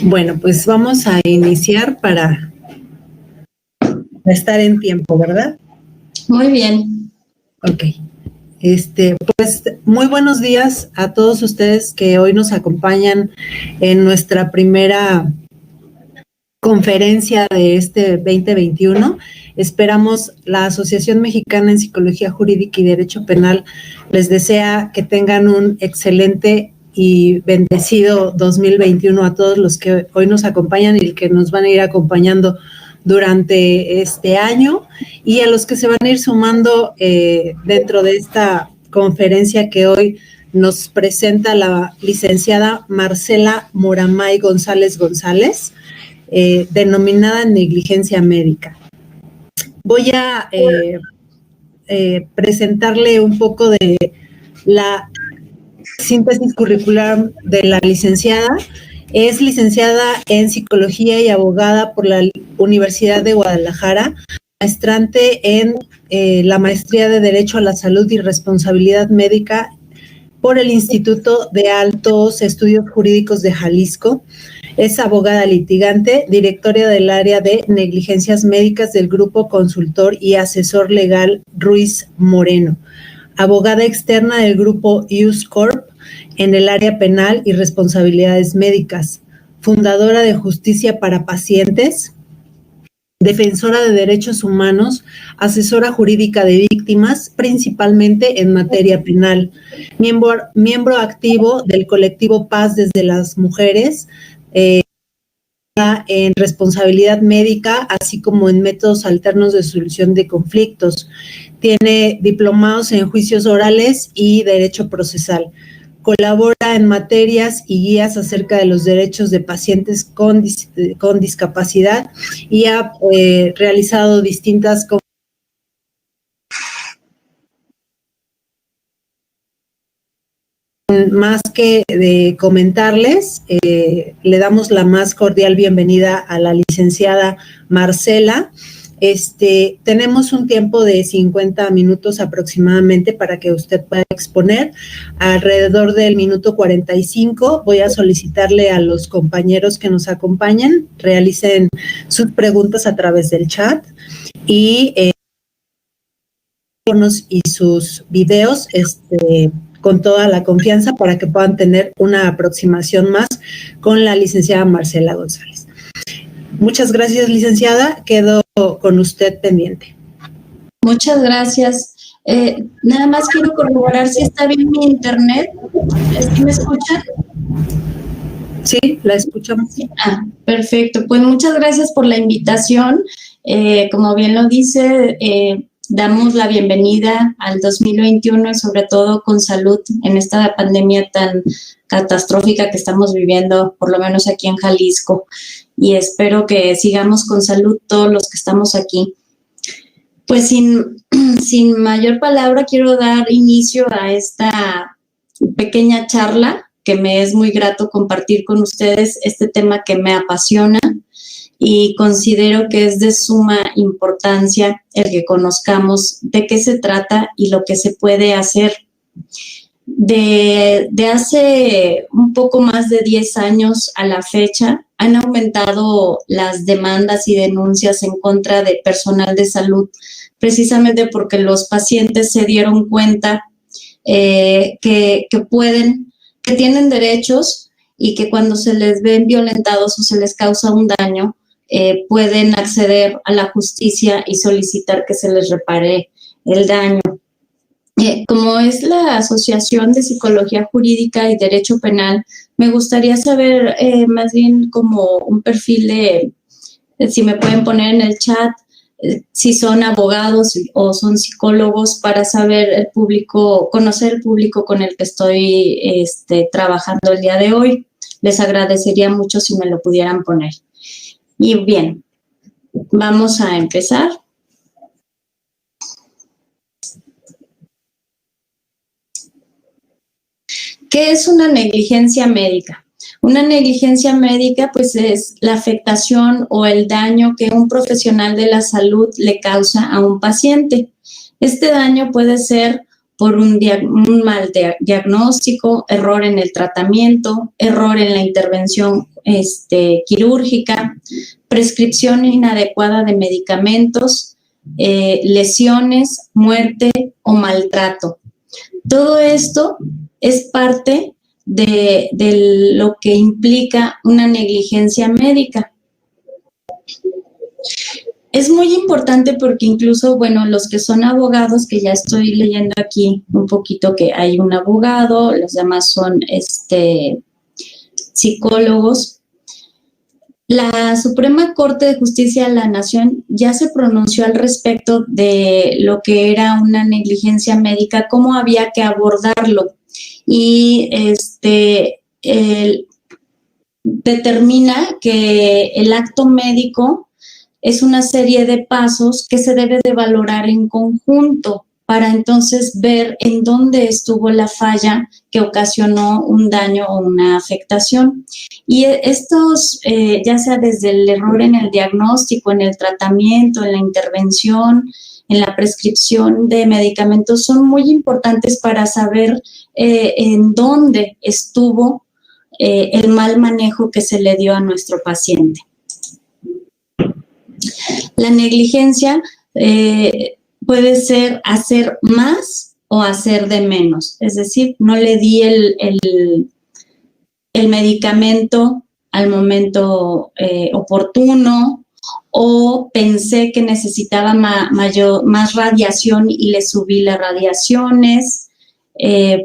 Bueno, pues vamos a iniciar para estar en tiempo, ¿verdad? Muy bien. Ok. Pues muy buenos días a todos ustedes que hoy nos acompañan en nuestra primera conferencia de este 2021. Esperamos la Asociación Mexicana en Psicología Jurídica y Derecho Penal les desea que tengan un excelente y bendecido 2021 a todos los que hoy nos acompañan y que nos van a ir acompañando durante este año, y a los que se van a ir sumando dentro de esta conferencia que hoy nos presenta la licenciada Marcela Moramay González González, denominada negligencia médica. Voy a presentarle un poco de la síntesis curricular de la licenciada. Es licenciada en Psicología y abogada por la Universidad de Guadalajara, maestrante en la Maestría de Derecho a la Salud y Responsabilidad Médica por el Instituto de Altos Estudios Jurídicos de Jalisco. Es abogada litigante, directora del área de negligencias médicas del Grupo Consultor y Asesor Legal Ruiz Moreno. Abogada externa del Grupo IUSCORP en el área penal y responsabilidades médicas. Fundadora de Justicia para Pacientes. Defensora de derechos humanos, asesora jurídica de víctimas, principalmente en materia penal. Miembro activo del colectivo Paz desde las Mujeres, en responsabilidad médica, así como en métodos alternos de solución de conflictos. Tiene diplomados en juicios orales y derecho procesal. Colabora en materias y guías acerca de los derechos de pacientes con discapacidad y ha realizado distintas más que de comentarles, le damos la más cordial bienvenida a la licenciada Marcela. Tenemos un tiempo de 50 minutos aproximadamente para que usted pueda exponer. Alrededor del minuto 45 voy a solicitarle a los compañeros que nos acompañen, realicen sus preguntas a través del chat y sus videos con toda la confianza para que puedan tener una aproximación más con la licenciada Marcela González. Muchas gracias, licenciada. Quedo con usted pendiente. Muchas gracias. Nada más quiero corroborar si está bien mi internet. ¿Sí me escuchan? Sí, la escuchamos. Perfecto. Pues muchas gracias por la invitación. Como bien lo dice, damos la bienvenida al 2021 y sobre todo con salud en esta pandemia tan catastrófica que estamos viviendo, por lo menos aquí en Jalisco. Y espero que sigamos con salud todos los que estamos aquí. Pues sin mayor palabra, quiero dar inicio a esta pequeña charla que me es muy grato compartir con ustedes este tema que me apasiona y considero que es de suma importancia el que conozcamos de qué se trata y lo que se puede hacer. De hace un poco más de 10 años a la fecha, han aumentado las demandas y denuncias en contra de personal de salud, precisamente porque los pacientes se dieron cuenta que tienen derechos y que cuando se les ven violentados o se les causa un daño, pueden acceder a la justicia y solicitar que se les repare el daño. Como es la Asociación de Psicología Jurídica y Derecho Penal, me gustaría saber más bien como un perfil si me pueden poner en el chat, si son abogados o son psicólogos para saber conocer el público con el que estoy trabajando el día de hoy. Les agradecería mucho si me lo pudieran poner. Y bien, vamos a empezar. ¿Qué es una negligencia médica? Una negligencia médica, pues, es la afectación o el daño que un profesional de la salud le causa a un paciente. Este daño puede ser por un mal diagnóstico, error en el tratamiento, error en la intervención quirúrgica, prescripción inadecuada de medicamentos, lesiones, muerte o maltrato. Todo esto es parte de lo que implica una negligencia médica. Es muy importante porque incluso, bueno, los que son abogados, que ya estoy leyendo aquí un poquito que hay un abogado, los demás son psicólogos. La Suprema Corte de Justicia de la Nación ya se pronunció al respecto de lo que era una negligencia médica, cómo había que abordarlo. Y determina que el acto médico es una serie de pasos que se debe de valorar en conjunto para entonces ver en dónde estuvo la falla que ocasionó un daño o una afectación. Y estos, ya sea desde el error en el diagnóstico, en el tratamiento, en la intervención, en la prescripción de medicamentos, son muy importantes para saber en dónde estuvo el mal manejo que se le dio a nuestro paciente. La negligencia puede ser hacer más o hacer de menos, es decir, no le di el medicamento al momento oportuno, o pensé que necesitaba más radiación y le subí las radiaciones.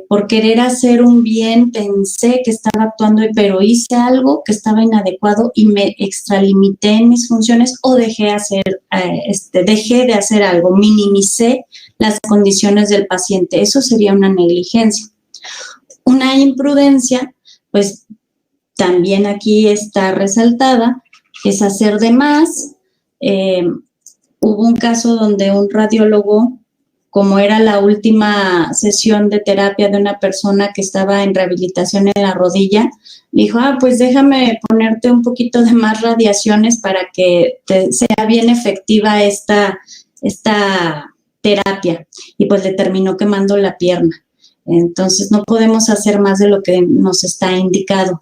Por querer hacer un bien pensé que estaba actuando, pero hice algo que estaba inadecuado y me extralimité en mis funciones, o dejé de hacer algo, minimicé las condiciones del paciente. Eso sería una negligencia. Una imprudencia, pues también aquí está resaltada, es hacer de más. Hubo un caso donde un radiólogo, como era la última sesión de terapia de una persona que estaba en rehabilitación en la rodilla, dijo, pues déjame ponerte un poquito de más radiaciones para que sea bien efectiva esta terapia. Y pues le terminó quemando la pierna. Entonces no podemos hacer más de lo que nos está indicado.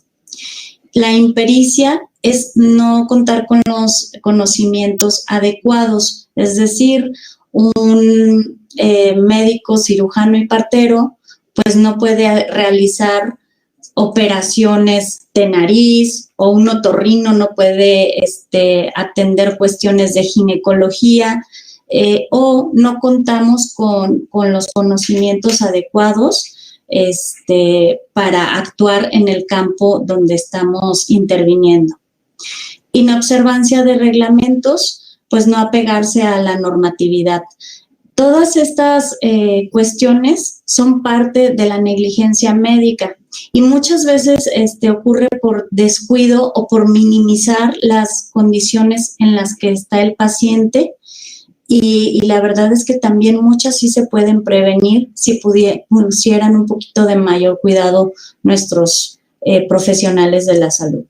La impericia es no contar con los conocimientos adecuados, es decir, un médico, cirujano y partero, pues no puede realizar operaciones de nariz, o un otorrino no puede atender cuestiones de ginecología, o no contamos con los conocimientos adecuados para actuar en el campo donde estamos interviniendo. Inobservancia de reglamentos, pues no apegarse a la normatividad. Todas estas cuestiones son parte de la negligencia médica, y muchas veces ocurre por descuido o por minimizar las condiciones en las que está el paciente, y la verdad es que también muchas sí se pueden prevenir si pusieran un poquito de mayor cuidado nuestros profesionales de la salud.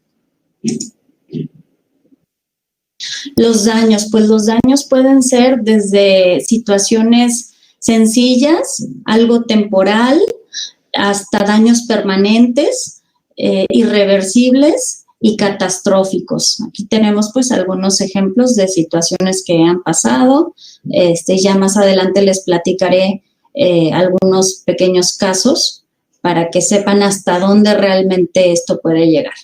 Los daños, pues los daños pueden ser desde situaciones sencillas, algo temporal, hasta daños permanentes, irreversibles y catastróficos. Aquí tenemos pues algunos ejemplos de situaciones que han pasado. Ya más adelante les platicaré algunos pequeños casos para que sepan hasta dónde realmente esto puede llegar.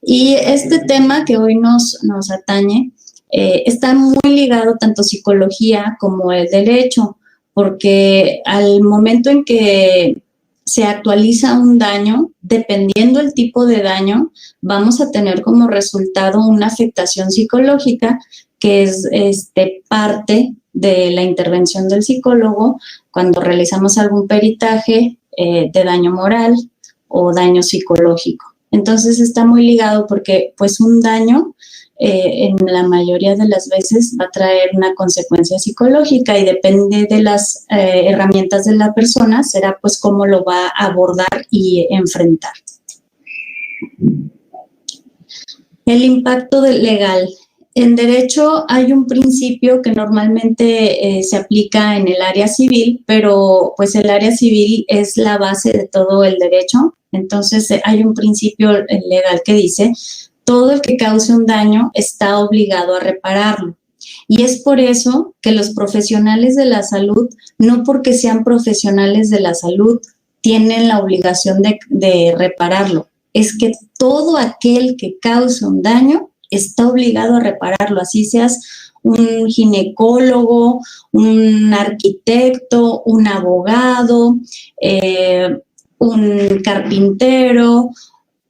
Y este tema que hoy nos atañe está muy ligado tanto psicología como el derecho, porque al momento en que se actualiza un daño, dependiendo el tipo de daño, vamos a tener como resultado una afectación psicológica, que es parte de la intervención del psicólogo cuando realizamos algún peritaje de daño moral o daño psicológico. Entonces está muy ligado porque pues un daño en la mayoría de las veces va a traer una consecuencia psicológica, y depende de las herramientas de la persona, será pues cómo lo va a abordar y enfrentar. El impacto legal. En derecho hay un principio que normalmente se aplica en el área civil, pero pues el área civil es la base de todo el derecho. Entonces hay un principio legal que dice, todo el que cause un daño está obligado a repararlo. Y es por eso que los profesionales de la salud, no porque sean profesionales de la salud, tienen la obligación de repararlo. Es que todo aquel que cause un daño está obligado a repararlo, así seas un ginecólogo, un arquitecto, un abogado, un carpintero,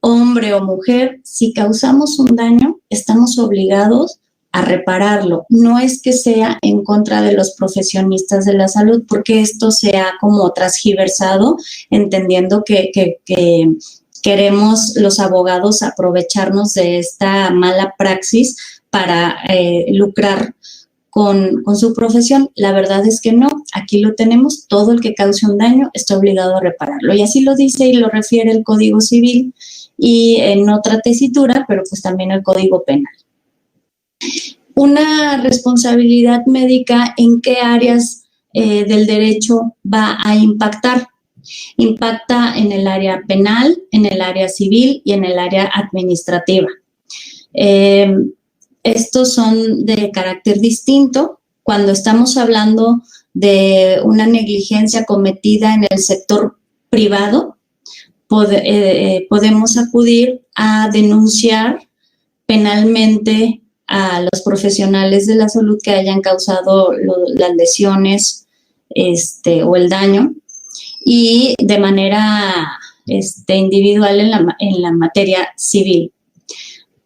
hombre o mujer. Si causamos un daño, estamos obligados a repararlo. No es que sea en contra de los profesionistas de la salud, porque esto se ha como transgiversado, entendiendo que queremos los abogados aprovecharnos de esta mala praxis para lucrar con su profesión. La verdad es que no, aquí lo tenemos, todo el que cause un daño está obligado a repararlo. Y así lo dice y lo refiere el Código Civil y en otra tesitura, pero pues también el Código Penal. Una responsabilidad médica, ¿en qué áreas del derecho va a impactar? Impacta en el área penal, en el área civil y en el área administrativa. Estos son de carácter distinto. Cuando estamos hablando de una negligencia cometida en el sector privado, podemos acudir a denunciar penalmente a los profesionales de la salud que hayan causado las lesiones o el daño, y de manera individual en la materia civil.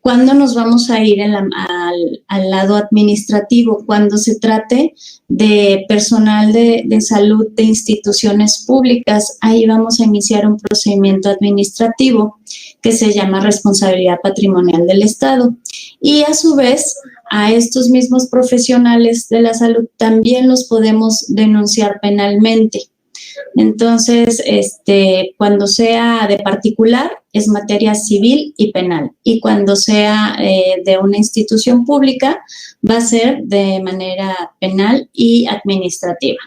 ¿Cuándo nos vamos a ir al lado administrativo? Cuando se trate de personal de salud de instituciones públicas, ahí vamos a iniciar un procedimiento administrativo que se llama responsabilidad patrimonial del Estado. Y a su vez, a estos mismos profesionales de la salud también los podemos denunciar penalmente. Entonces, cuando sea de particular, es materia civil y penal. Y cuando sea de una institución pública, va a ser de manera penal y administrativa.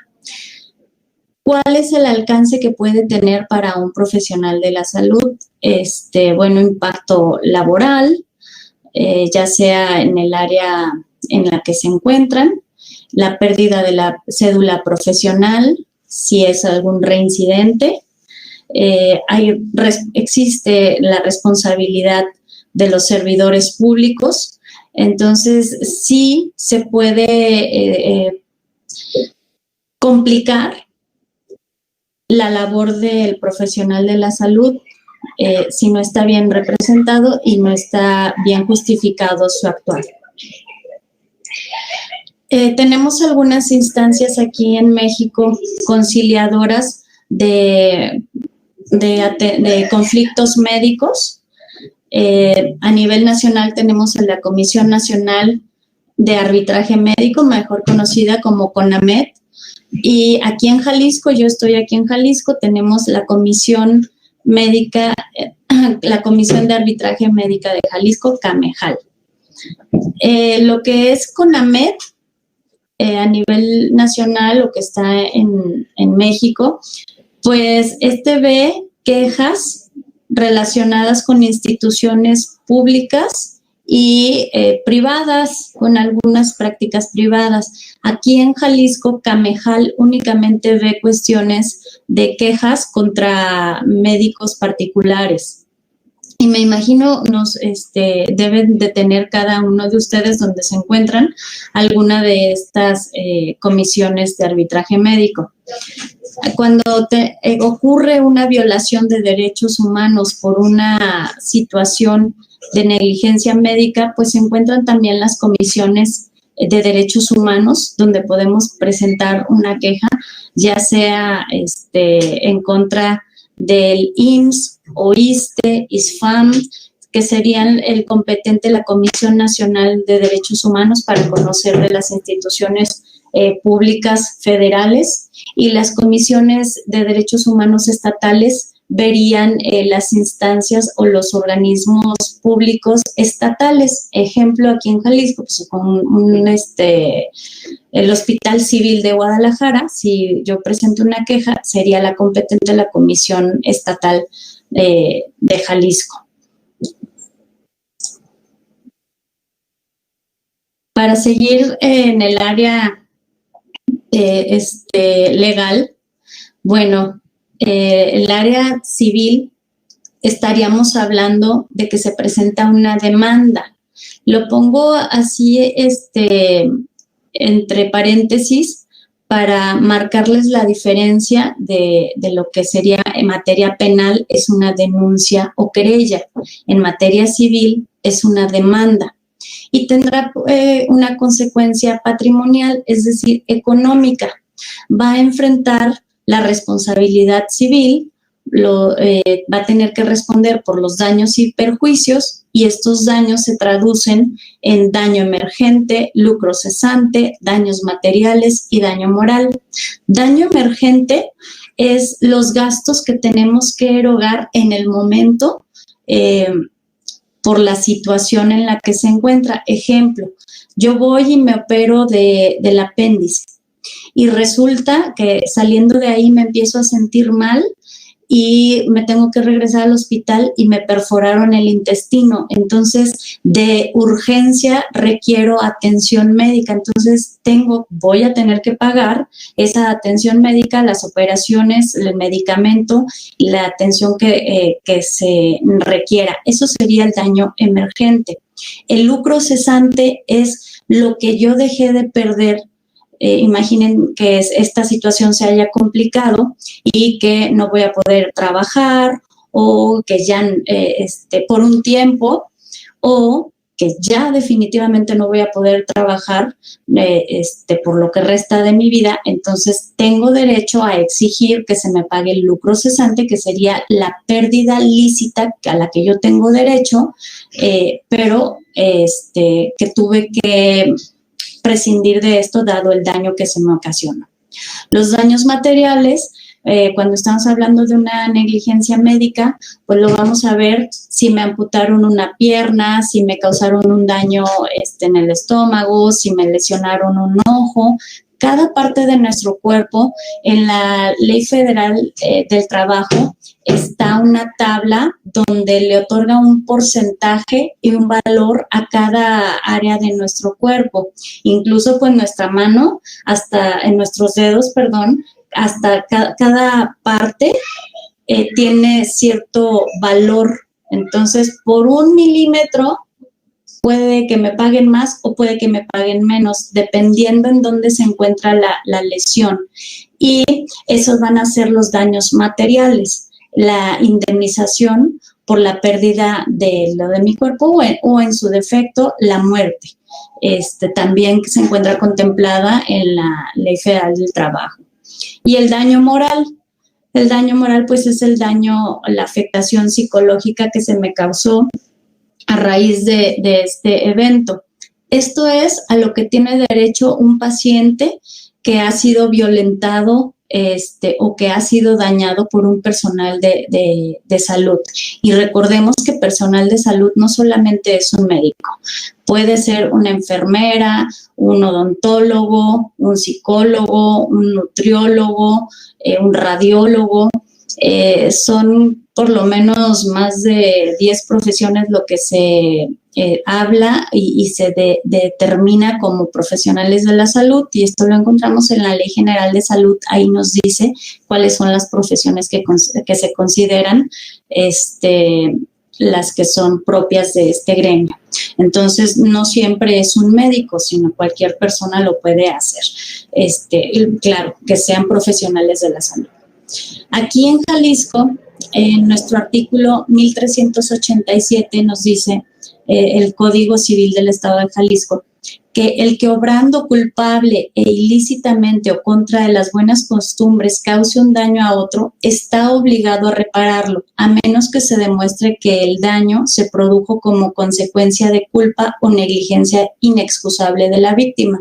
¿Cuál es el alcance que puede tener para un profesional de la salud? Impacto laboral, ya sea en el área en la que se encuentran, la pérdida de la cédula profesional, si es algún reincidente. Existe la responsabilidad de los servidores públicos. Entonces, sí se puede complicar la labor del profesional de la salud si no está bien representado y no está bien justificado su actuar. Tenemos algunas instancias aquí en México conciliadoras de conflictos médicos. A nivel nacional tenemos la Comisión Nacional de Arbitraje Médico, mejor conocida como CONAMED, y aquí en Jalisco, yo estoy aquí en Jalisco, tenemos la Comisión Médica, la Comisión de Arbitraje Médica de Jalisco, CAMEJAL. Lo que es CONAMED, a nivel nacional, lo que está en México, pues ve quejas relacionadas con instituciones públicas y privadas, con algunas prácticas privadas. Aquí en Jalisco, CAMEJAL únicamente ve cuestiones de quejas contra médicos particulares. Y me imagino deben de tener cada uno de ustedes donde se encuentran alguna de estas comisiones de arbitraje médico. Cuando ocurre una violación de derechos humanos por una situación de negligencia médica, pues se encuentran también las comisiones de derechos humanos, donde podemos presentar una queja, ya sea en contra del IMSS, OISSSTE, ISFAM, que serían el competente, la Comisión Nacional de Derechos Humanos, para conocer de las instituciones públicas federales, y las comisiones de derechos humanos estatales verían las instancias o los organismos públicos estatales. Ejemplo, aquí en Jalisco, pues, con el Hospital Civil de Guadalajara, si yo presento una queja, sería la competente la Comisión Estatal de Jalisco. Para seguir en el área legal, bueno, el área civil estaríamos hablando de que se presenta una demanda. Lo pongo así entre paréntesis para marcarles la diferencia de lo que sería en materia penal es una denuncia o querella. En materia civil es una demanda y tendrá una consecuencia patrimonial, es decir, económica. Va a enfrentar la responsabilidad civil, va a tener que responder por los daños y perjuicios, y estos daños se traducen en daño emergente, lucro cesante, daños materiales y daño moral. Daño emergente es los gastos que tenemos que erogar en el momento por la situación en la que se encuentra. Ejemplo, yo voy y me opero del apéndice y resulta que saliendo de ahí me empiezo a sentir mal y me tengo que regresar al hospital y me perforaron el intestino. Entonces, de urgencia requiero atención médica. Entonces, voy a tener que pagar esa atención médica, las operaciones, el medicamento y la atención que se requiera. Eso sería el daño emergente. El lucro cesante es lo que yo dejé de perder. Imaginen que esta situación se haya complicado y que no voy a poder trabajar o que ya por un tiempo o que ya definitivamente no voy a poder trabajar por lo que resta de mi vida. Entonces tengo derecho a exigir que se me pague el lucro cesante, que sería la pérdida lícita a la que yo tengo derecho, pero que tuve que prescindir de esto dado el daño que se me ocasiona. Los daños materiales, cuando estamos hablando de una negligencia médica, pues lo vamos a ver si me amputaron una pierna, si me causaron un daño en el estómago, si me lesionaron un ojo. Cada parte de nuestro cuerpo, en la Ley Federal del Trabajo, está una tabla donde le otorga un porcentaje y un valor a cada área de nuestro cuerpo. Incluso pues nuestra mano, en nuestros dedos, hasta cada parte tiene cierto valor. Entonces, por 1 milímetro, puede que me paguen más o puede que me paguen menos, dependiendo en dónde se encuentra la lesión. Y esos van a ser los daños materiales, la indemnización por la pérdida de lo de mi cuerpo o en su defecto, la muerte. También se encuentra contemplada en la Ley Federal del Trabajo. Y el daño moral. El daño moral, pues, es el daño, la afectación psicológica que se me causó a raíz de este evento. Esto es a lo que tiene derecho un paciente que ha sido violentado o que ha sido dañado por un personal de salud. Y recordemos que personal de salud no solamente es un médico, puede ser una enfermera, un odontólogo, un psicólogo, un nutriólogo, un radiólogo. Son por lo menos más de 10 profesiones lo que se habla y se determina como profesionales de la salud, y esto lo encontramos en la Ley General de Salud. Ahí nos dice cuáles son las profesiones que se consideran las que son propias de este gremio. Entonces, no siempre es un médico, sino cualquier persona lo puede hacer. Claro, que sean profesionales de la salud. Aquí en Jalisco, en nuestro artículo 1387 nos dice el Código Civil del Estado de Jalisco que el que obrando culpable e ilícitamente o contra de las buenas costumbres cause un daño a otro está obligado a repararlo, a menos que se demuestre que el daño se produjo como consecuencia de culpa o negligencia inexcusable de la víctima.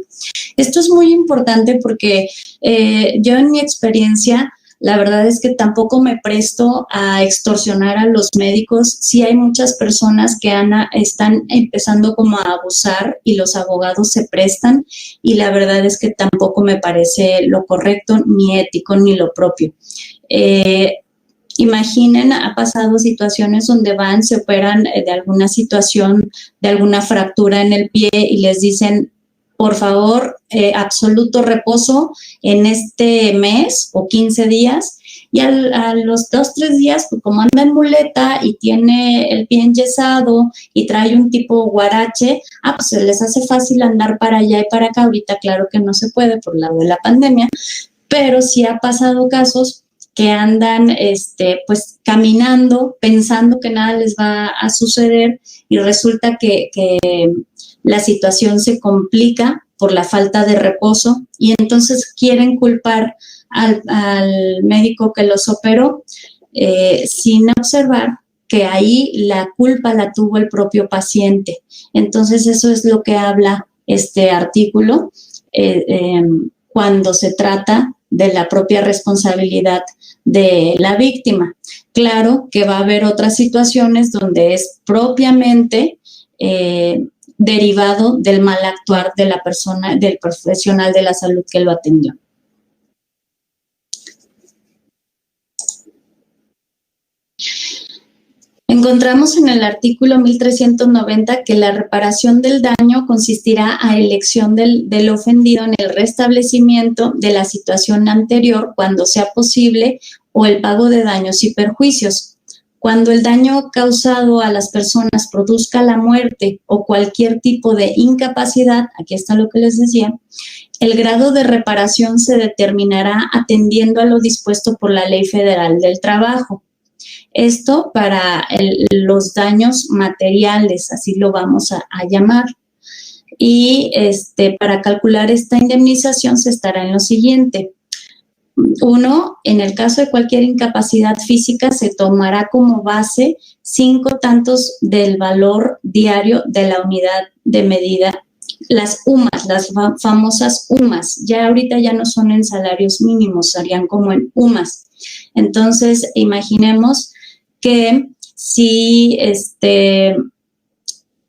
Esto es muy importante porque yo en mi experiencia La verdad es que tampoco me presto a extorsionar a los médicos. Sí hay muchas personas que están empezando como a abusar y los abogados se prestan, y la verdad es que tampoco me parece lo correcto, ni ético, ni lo propio. Imaginen, ha pasado situaciones donde van, se operan de alguna situación, de alguna fractura en el pie y les dicen, por favor, absoluto reposo en este mes o 15 días. Y a los 2-3 días, pues como anda en muleta y tiene el pie enyesado y trae un tipo guarache, pues se les hace fácil andar para allá y para acá. Ahorita claro que no se puede por lado de la pandemia, pero sí ha pasado casos que andan pues caminando pensando que nada les va a suceder y resulta que la situación se complica por la falta de reposo y entonces quieren culpar al médico que los operó sin observar que ahí la culpa la tuvo el propio paciente. Entonces eso es lo que habla este artículo cuando se trata de la propia responsabilidad de la víctima. Claro que va a haber otras situaciones donde es propiamente derivado del mal actuar de la persona, del profesional de la salud que lo atendió. Encontramos en el artículo 1390 que la reparación del daño consistirá a elección del ofendido en el restablecimiento de la situación anterior cuando sea posible o el pago de daños y perjuicios. Cuando el daño causado a las personas produzca la muerte o cualquier tipo de incapacidad, aquí está lo que les decía, el grado de reparación se determinará atendiendo a lo dispuesto por la Ley Federal del Trabajo. Esto para los daños materiales, así lo vamos a llamar. Y para calcular esta indemnización se estará en lo siguiente. 1, en el caso de cualquier incapacidad física, se tomará como base 5 tantos del valor diario de la unidad de medida, las UMAS, las famosas UMAS. Ya ahorita ya no son en salarios mínimos, serían como en UMAS. Entonces, imaginemos que si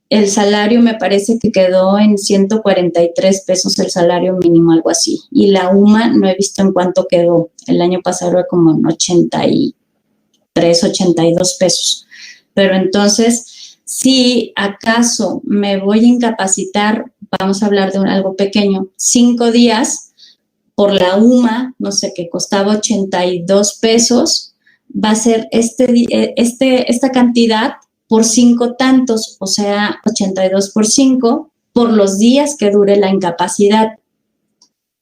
el salario me parece que quedó en 143 pesos el salario mínimo, algo así. Y la UMA no he visto en cuánto quedó. El año pasado era como en 83, 82 pesos. Pero entonces, si acaso me voy a incapacitar, vamos a hablar de algo pequeño, 5 días por la UMA, no sé, que costaba 82 pesos, va a ser esta cantidad por 5 tantos, o sea, 82 por 5, por los días que dure la incapacidad.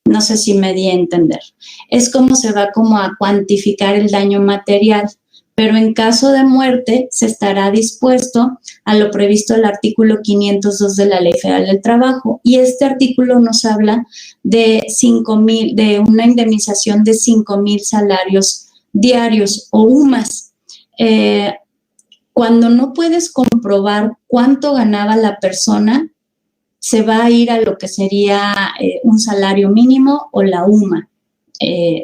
No sé si me di a entender. Es como se va como a cuantificar el daño material, pero en caso de muerte se estará dispuesto a lo previsto el artículo 502 de la Ley Federal del Trabajo, y este artículo nos habla de una indemnización de 5,000 salarios diarios o UMAS. Cuando no puedes comprobar cuánto ganaba la persona, se va a ir a lo que sería un salario mínimo o la UMA.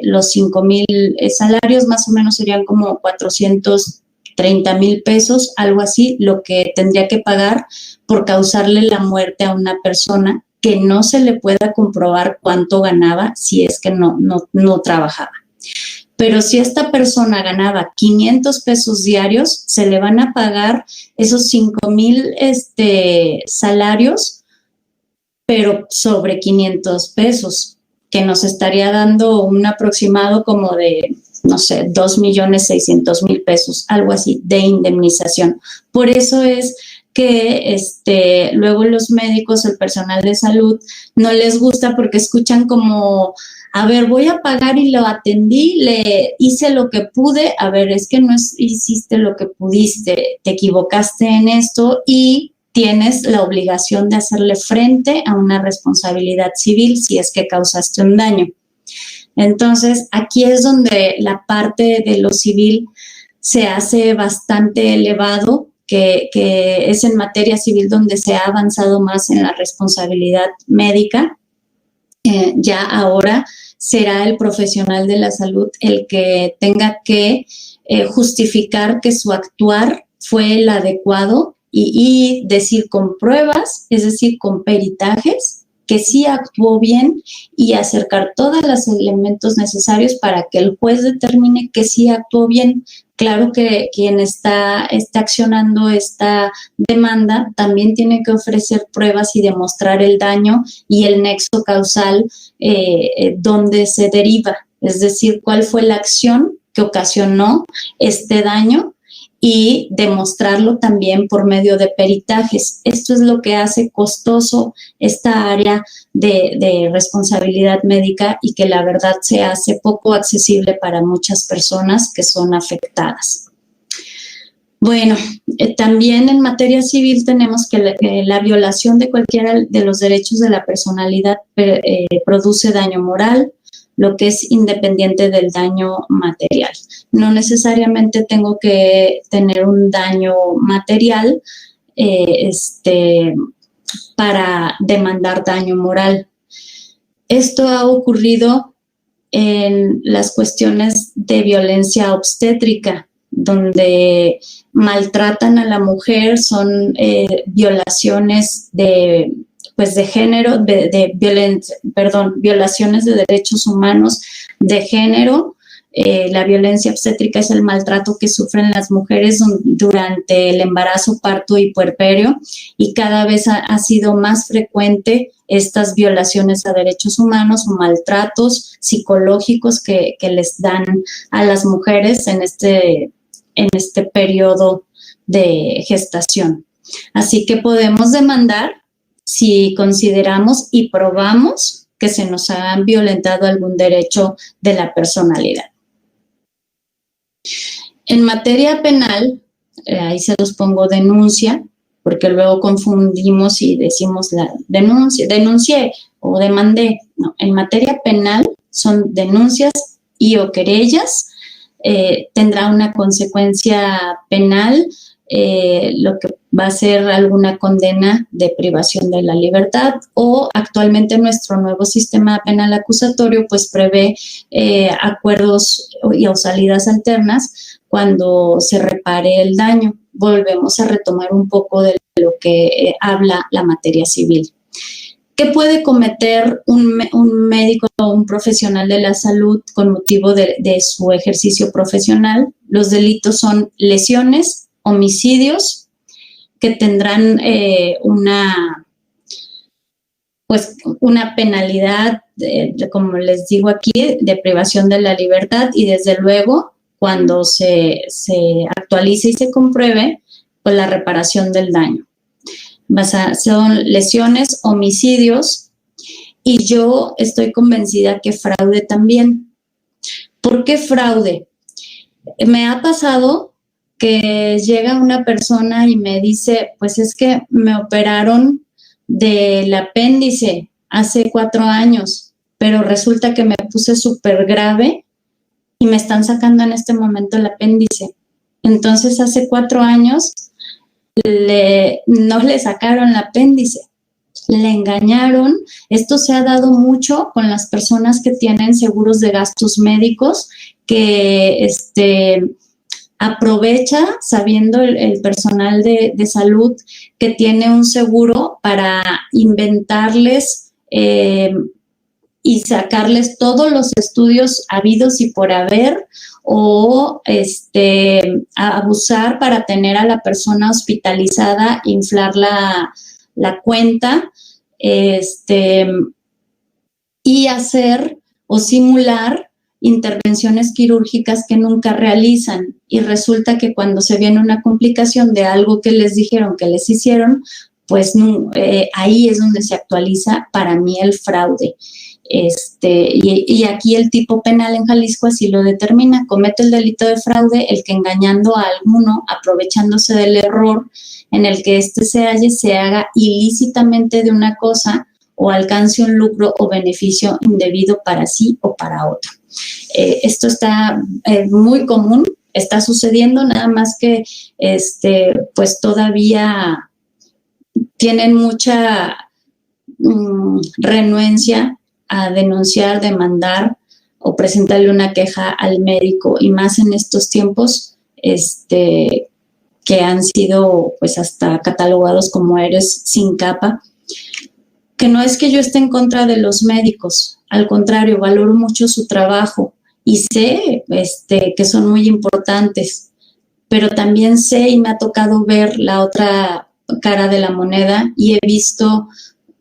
Los 5,000 salarios más o menos serían como 430,000 pesos, algo así, lo que tendría que pagar por causarle la muerte a una persona que no se le pueda comprobar cuánto ganaba si es que no trabajaba. Pero si esta persona ganaba 500 pesos diarios, se le van a pagar esos 5,000 salarios, pero sobre 500 pesos, que nos estaría dando un aproximado como de, no sé, 2,600,000 pesos, algo así, de indemnización. Por eso es que luego los médicos, el personal de salud, no les gusta porque escuchan como, a ver, voy a pagar y lo atendí, le hice lo que pude. A ver, es que no hiciste lo que pudiste, te equivocaste en esto y tienes la obligación de hacerle frente a una responsabilidad civil si es que causaste un daño. Entonces, aquí es donde la parte de lo civil se hace bastante elevado, que es en materia civil donde se ha avanzado más en la responsabilidad médica. Ya ahora será el profesional de la salud el que tenga que justificar que su actuar fue el adecuado y decir con pruebas, es decir, con peritajes, que sí actuó bien y acercar todos los elementos necesarios para que el juez determine que sí actuó bien. Claro que quien está accionando esta demanda también tiene que ofrecer pruebas y demostrar el daño y el nexo causal donde se deriva, es decir, cuál fue la acción que ocasionó este daño y demostrarlo también por medio de peritajes. Esto es lo que hace costoso esta área de responsabilidad médica y que la verdad se hace poco accesible para muchas personas que son afectadas. Bueno, también en materia civil tenemos que la violación de cualquiera de los derechos de la personalidad produce daño moral, lo que es independiente del daño material. No necesariamente tengo que tener un daño material para demandar daño moral. Esto ha ocurrido en las cuestiones de violencia obstétrica, donde maltratan a la mujer, son violaciones de género, violaciones de derechos humanos de género. La violencia obstétrica es el maltrato que sufren las mujeres durante el embarazo, parto y puerperio, y cada vez ha sido más frecuente estas violaciones a derechos humanos o maltratos psicológicos que les dan a las mujeres en este periodo de gestación. Así que podemos demandar si consideramos y probamos que se nos ha violentado algún derecho de la personalidad. En materia penal, ahí se los pongo denuncia, porque luego confundimos y decimos la denuncié o demandé. No, en materia penal son denuncias y o querellas. Tendrá una consecuencia penal, lo que va a ser alguna condena de privación de la libertad, o actualmente nuestro nuevo sistema penal acusatorio pues prevé acuerdos o salidas alternas cuando se repare el daño. Volvemos a retomar un poco de lo que habla la materia civil. ¿Qué puede cometer un médico o un profesional de la salud con motivo de su ejercicio profesional? Los delitos son lesiones, homicidios, que tendrán una penalidad, como les digo aquí, de privación de la libertad, y desde luego, cuando se actualice y se compruebe, pues la reparación del daño. Son lesiones, homicidios, y yo estoy convencida que fraude también. ¿Por qué fraude? Me ha pasado que llega una persona y me dice, pues es que me operaron del apéndice hace 4 años, pero resulta que me puse súper grave y me están sacando en este momento el apéndice. Entonces, hace 4 años no le sacaron el apéndice, le engañaron. Esto se ha dado mucho con las personas que tienen seguros de gastos médicos, que aprovecha, sabiendo el personal de salud que tiene un seguro, para inventarles y sacarles todos los estudios habidos y por haber, o abusar para tener a la persona hospitalizada, inflar la cuenta, y hacer o simular intervenciones quirúrgicas que nunca realizan, y resulta que cuando se viene una complicación de algo que les dijeron que les hicieron, pues no, ahí es donde se actualiza para mí el fraude. Y aquí el tipo penal en Jalisco así lo determina: comete el delito de fraude el que, engañando a alguno, aprovechándose del error en el que éste se halle, se haga ilícitamente de una cosa o alcance un lucro o beneficio indebido para sí o para otro. Esto está muy común, está sucediendo, nada más que pues todavía tienen mucha renuencia a denunciar, demandar o presentarle una queja al médico, y más en estos tiempos que han sido pues hasta catalogados como héroes sin capa. Que no es que yo esté en contra de los médicos, al contrario, valoro mucho su trabajo y sé que son muy importantes, pero también sé y me ha tocado ver la otra cara de la moneda y he visto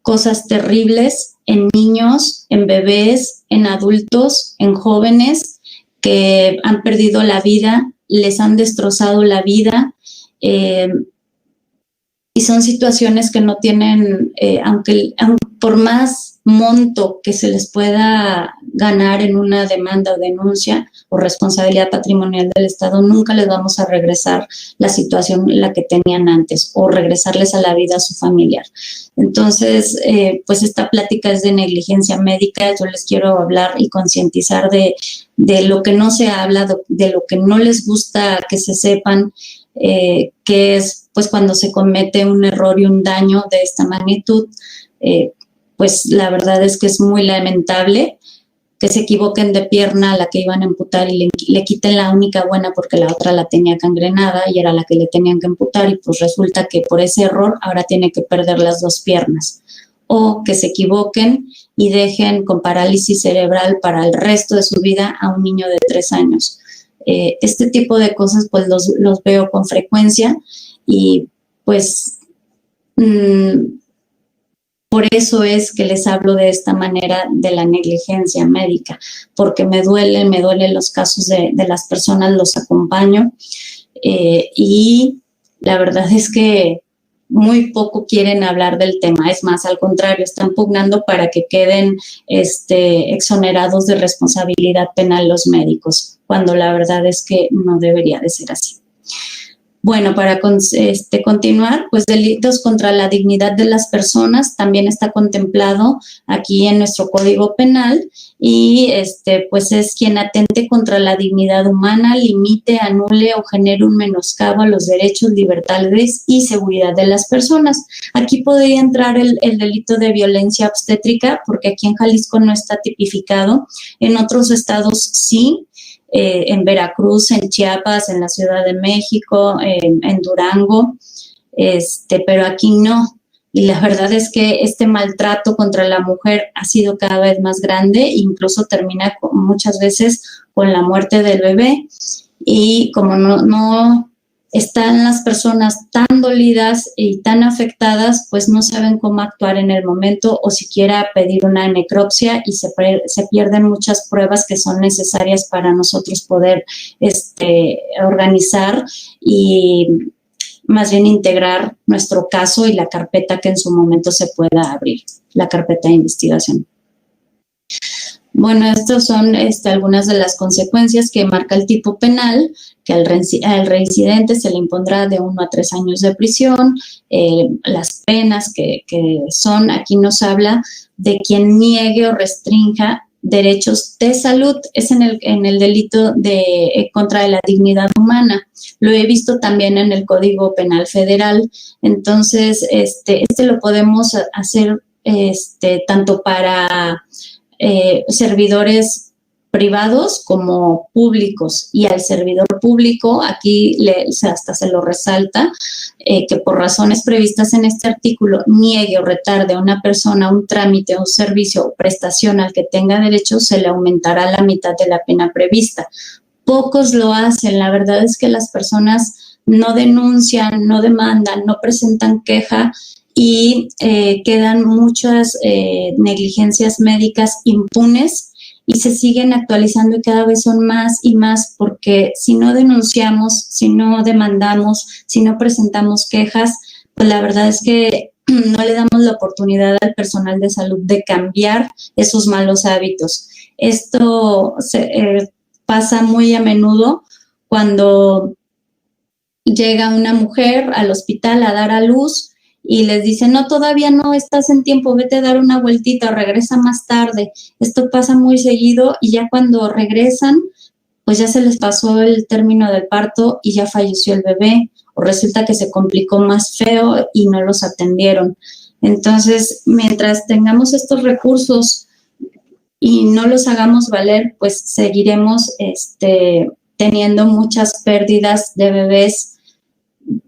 cosas terribles en niños, en bebés, en adultos, en jóvenes que han perdido la vida, les han destrozado la vida, y son situaciones que no tienen, aunque por más monto que se les pueda ganar en una demanda o denuncia o responsabilidad patrimonial del Estado, nunca les vamos a regresar la situación en la que tenían antes o regresarles a la vida a su familiar. Entonces, pues esta plática es de negligencia médica. Yo les quiero hablar y concientizar de lo que no se habla, de lo que no les gusta que se sepan, que es pues cuando se comete un error y un daño de esta magnitud. Pues la verdad es que es muy lamentable que se equivoquen de pierna a la que iban a amputar y le quiten la única buena porque la otra la tenía gangrenada y era la que le tenían que amputar, y pues resulta que por ese error ahora tiene que perder las dos piernas. O que se equivoquen y dejen con parálisis cerebral para el resto de su vida a un niño de 3 años. Este tipo de cosas pues los veo con frecuencia y pues por eso es que les hablo de esta manera de la negligencia médica, porque me duelen los casos de las personas, los acompaño, y la verdad es que muy poco quieren hablar del tema. Es más, al contrario, están pugnando para que queden exonerados de responsabilidad penal los médicos, cuando la verdad es que no debería de ser así. Bueno, para continuar, pues delitos contra la dignidad de las personas también está contemplado aquí en nuestro Código Penal y pues es quien atente contra la dignidad humana, limite, anule o genere un menoscabo a los derechos, libertades y seguridad de las personas. Aquí podría entrar el delito de violencia obstétrica, porque aquí en Jalisco no está tipificado, en otros estados sí. En Veracruz, en Chiapas, en la Ciudad de México, en Durango, pero aquí no. Y la verdad es que este maltrato contra la mujer ha sido cada vez más grande, incluso termina muchas veces con la muerte del bebé. Y como no están las personas tan dolidas y tan afectadas, pues no saben cómo actuar en el momento o siquiera pedir una necropsia, y se pierden muchas pruebas que son necesarias para nosotros poder organizar y más bien integrar nuestro caso y la carpeta que en su momento se pueda abrir, la carpeta de investigación. Bueno, estas son algunas de las consecuencias que marca el tipo penal, que al reincidente se le impondrá de 1 a 3 años de prisión. Las penas que son, aquí nos habla de quien niegue o restrinja derechos de salud, es en el delito de contra la dignidad humana. Lo he visto también en el Código Penal Federal. Entonces, lo podemos hacer tanto para servidores privados como públicos, y al servidor público aquí hasta se lo resalta, que por razones previstas en este artículo niegue o retarde a una persona un trámite, un servicio o prestación al que tenga derecho, se le aumentará la mitad de la pena prevista. Pocos lo hacen. La verdad es que las personas no denuncian, no demandan, no presentan queja, y quedan muchas negligencias médicas impunes y se siguen actualizando, y cada vez son más y más, porque si no denunciamos, si no demandamos, si no presentamos quejas, pues la verdad es que no le damos la oportunidad al personal de salud de cambiar esos malos hábitos. Esto pasa muy a menudo cuando llega una mujer al hospital a dar a luz y les dicen, no, todavía no estás en tiempo, vete a dar una vueltita o regresa más tarde. Esto pasa muy seguido, y ya cuando regresan, pues ya se les pasó el término del parto y ya falleció el bebé, o resulta que se complicó más feo y no los atendieron. Entonces, mientras tengamos estos recursos y no los hagamos valer, pues seguiremos teniendo muchas pérdidas de bebés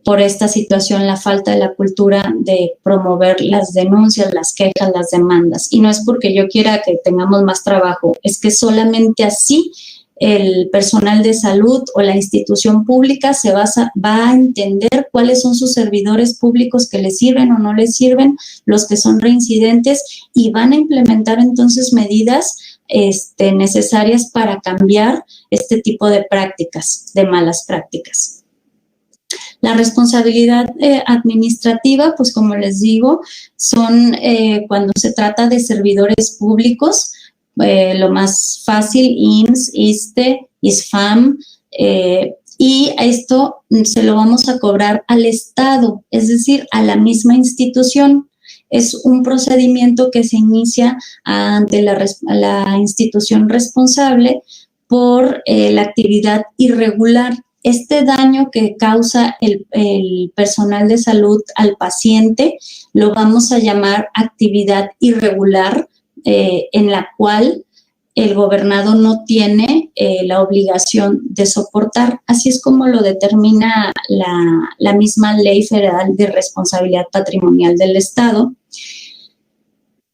por esta situación, la falta de la cultura de promover las denuncias, las quejas, las demandas. Y no es porque yo quiera que tengamos más trabajo, es que solamente así el personal de salud o la institución pública va a entender cuáles son sus servidores públicos que les sirven o no les sirven, los que son reincidentes, y van a implementar entonces medidas necesarias para cambiar este tipo de prácticas, de malas prácticas. La responsabilidad administrativa, pues como les digo, son cuando se trata de servidores públicos, lo más fácil, IMSS, ISSSTE, ISFAM, y esto se lo vamos a cobrar al Estado, es decir, a la misma institución. Es un procedimiento que se inicia ante la institución responsable por la actividad irregular. Este daño que causa el personal de salud al paciente lo vamos a llamar actividad irregular, en la cual el gobernado no tiene la obligación de soportar. Así es como lo determina la misma Ley Federal de Responsabilidad Patrimonial del Estado.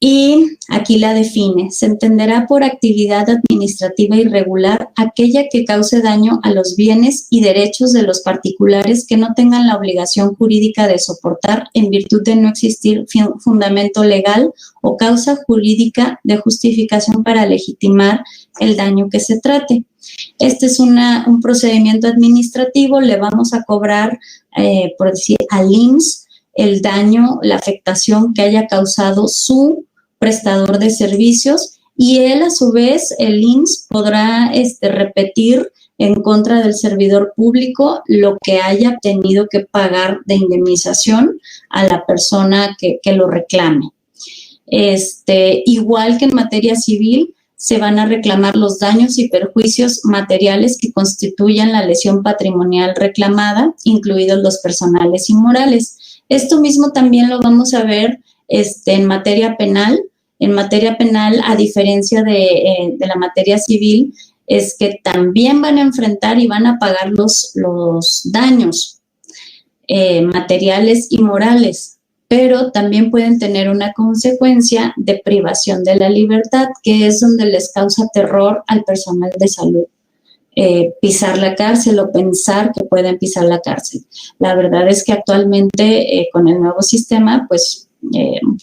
Y aquí la define: se entenderá por actividad administrativa irregular aquella que cause daño a los bienes y derechos de los particulares que no tengan la obligación jurídica de soportar en virtud de no existir fundamento legal o causa jurídica de justificación para legitimar el daño que se trate. Este es un procedimiento administrativo. Le vamos a cobrar, por decir, al IMSS el daño, la afectación que haya causado su prestador de servicios, y él, a su vez, el IMSS podrá repetir en contra del servidor público lo que haya tenido que pagar de indemnización a la persona que lo reclame. Igual que en materia civil, se van a reclamar los daños y perjuicios materiales que constituyan la lesión patrimonial reclamada, incluidos los personales y morales. Esto mismo también lo vamos a ver en materia penal. En materia penal, a diferencia de la materia civil, es que también van a enfrentar y van a pagar los daños materiales y morales, pero también pueden tener una consecuencia de privación de la libertad, que es donde les causa terror al personal de salud. Pisar la cárcel o pensar que pueden pisar la cárcel. La verdad es que actualmente con el nuevo sistema, pues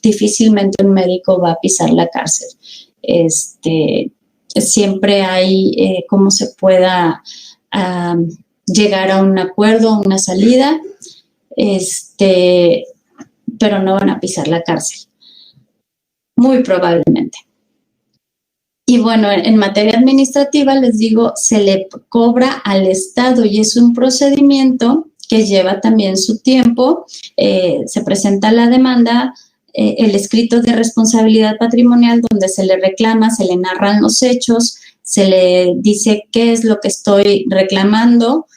difícilmente un médico va a pisar la cárcel. Siempre hay cómo se pueda llegar a un acuerdo, a una salida, pero no van a pisar la cárcel, muy probablemente. Y bueno, en materia administrativa, les digo, se le cobra al Estado, y es un procedimiento que lleva también su tiempo. Se presenta la demanda, el escrito de responsabilidad patrimonial, donde se le reclama, se le narran los hechos, se le dice qué es lo que estoy reclamando,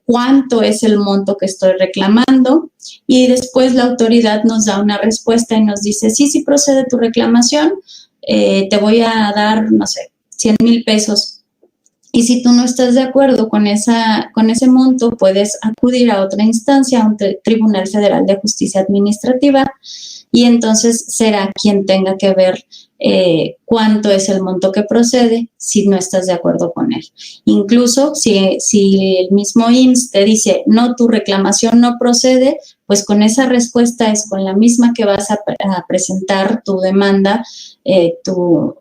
cuánto es el monto que estoy reclamando, y después la autoridad nos da una respuesta y nos dice: sí procede tu reclamación, te voy a dar, no sé, 100,000 pesos. Y si tú no estás de acuerdo con ese monto, puedes acudir a otra instancia, a un Tribunal Federal de Justicia Administrativa, y entonces será quien tenga que ver cuánto es el monto que procede si no estás de acuerdo con él. Incluso si el mismo IMSS te dice: no, tu reclamación no procede, pues con esa respuesta es con la misma que vas a presentar tu demanda, tu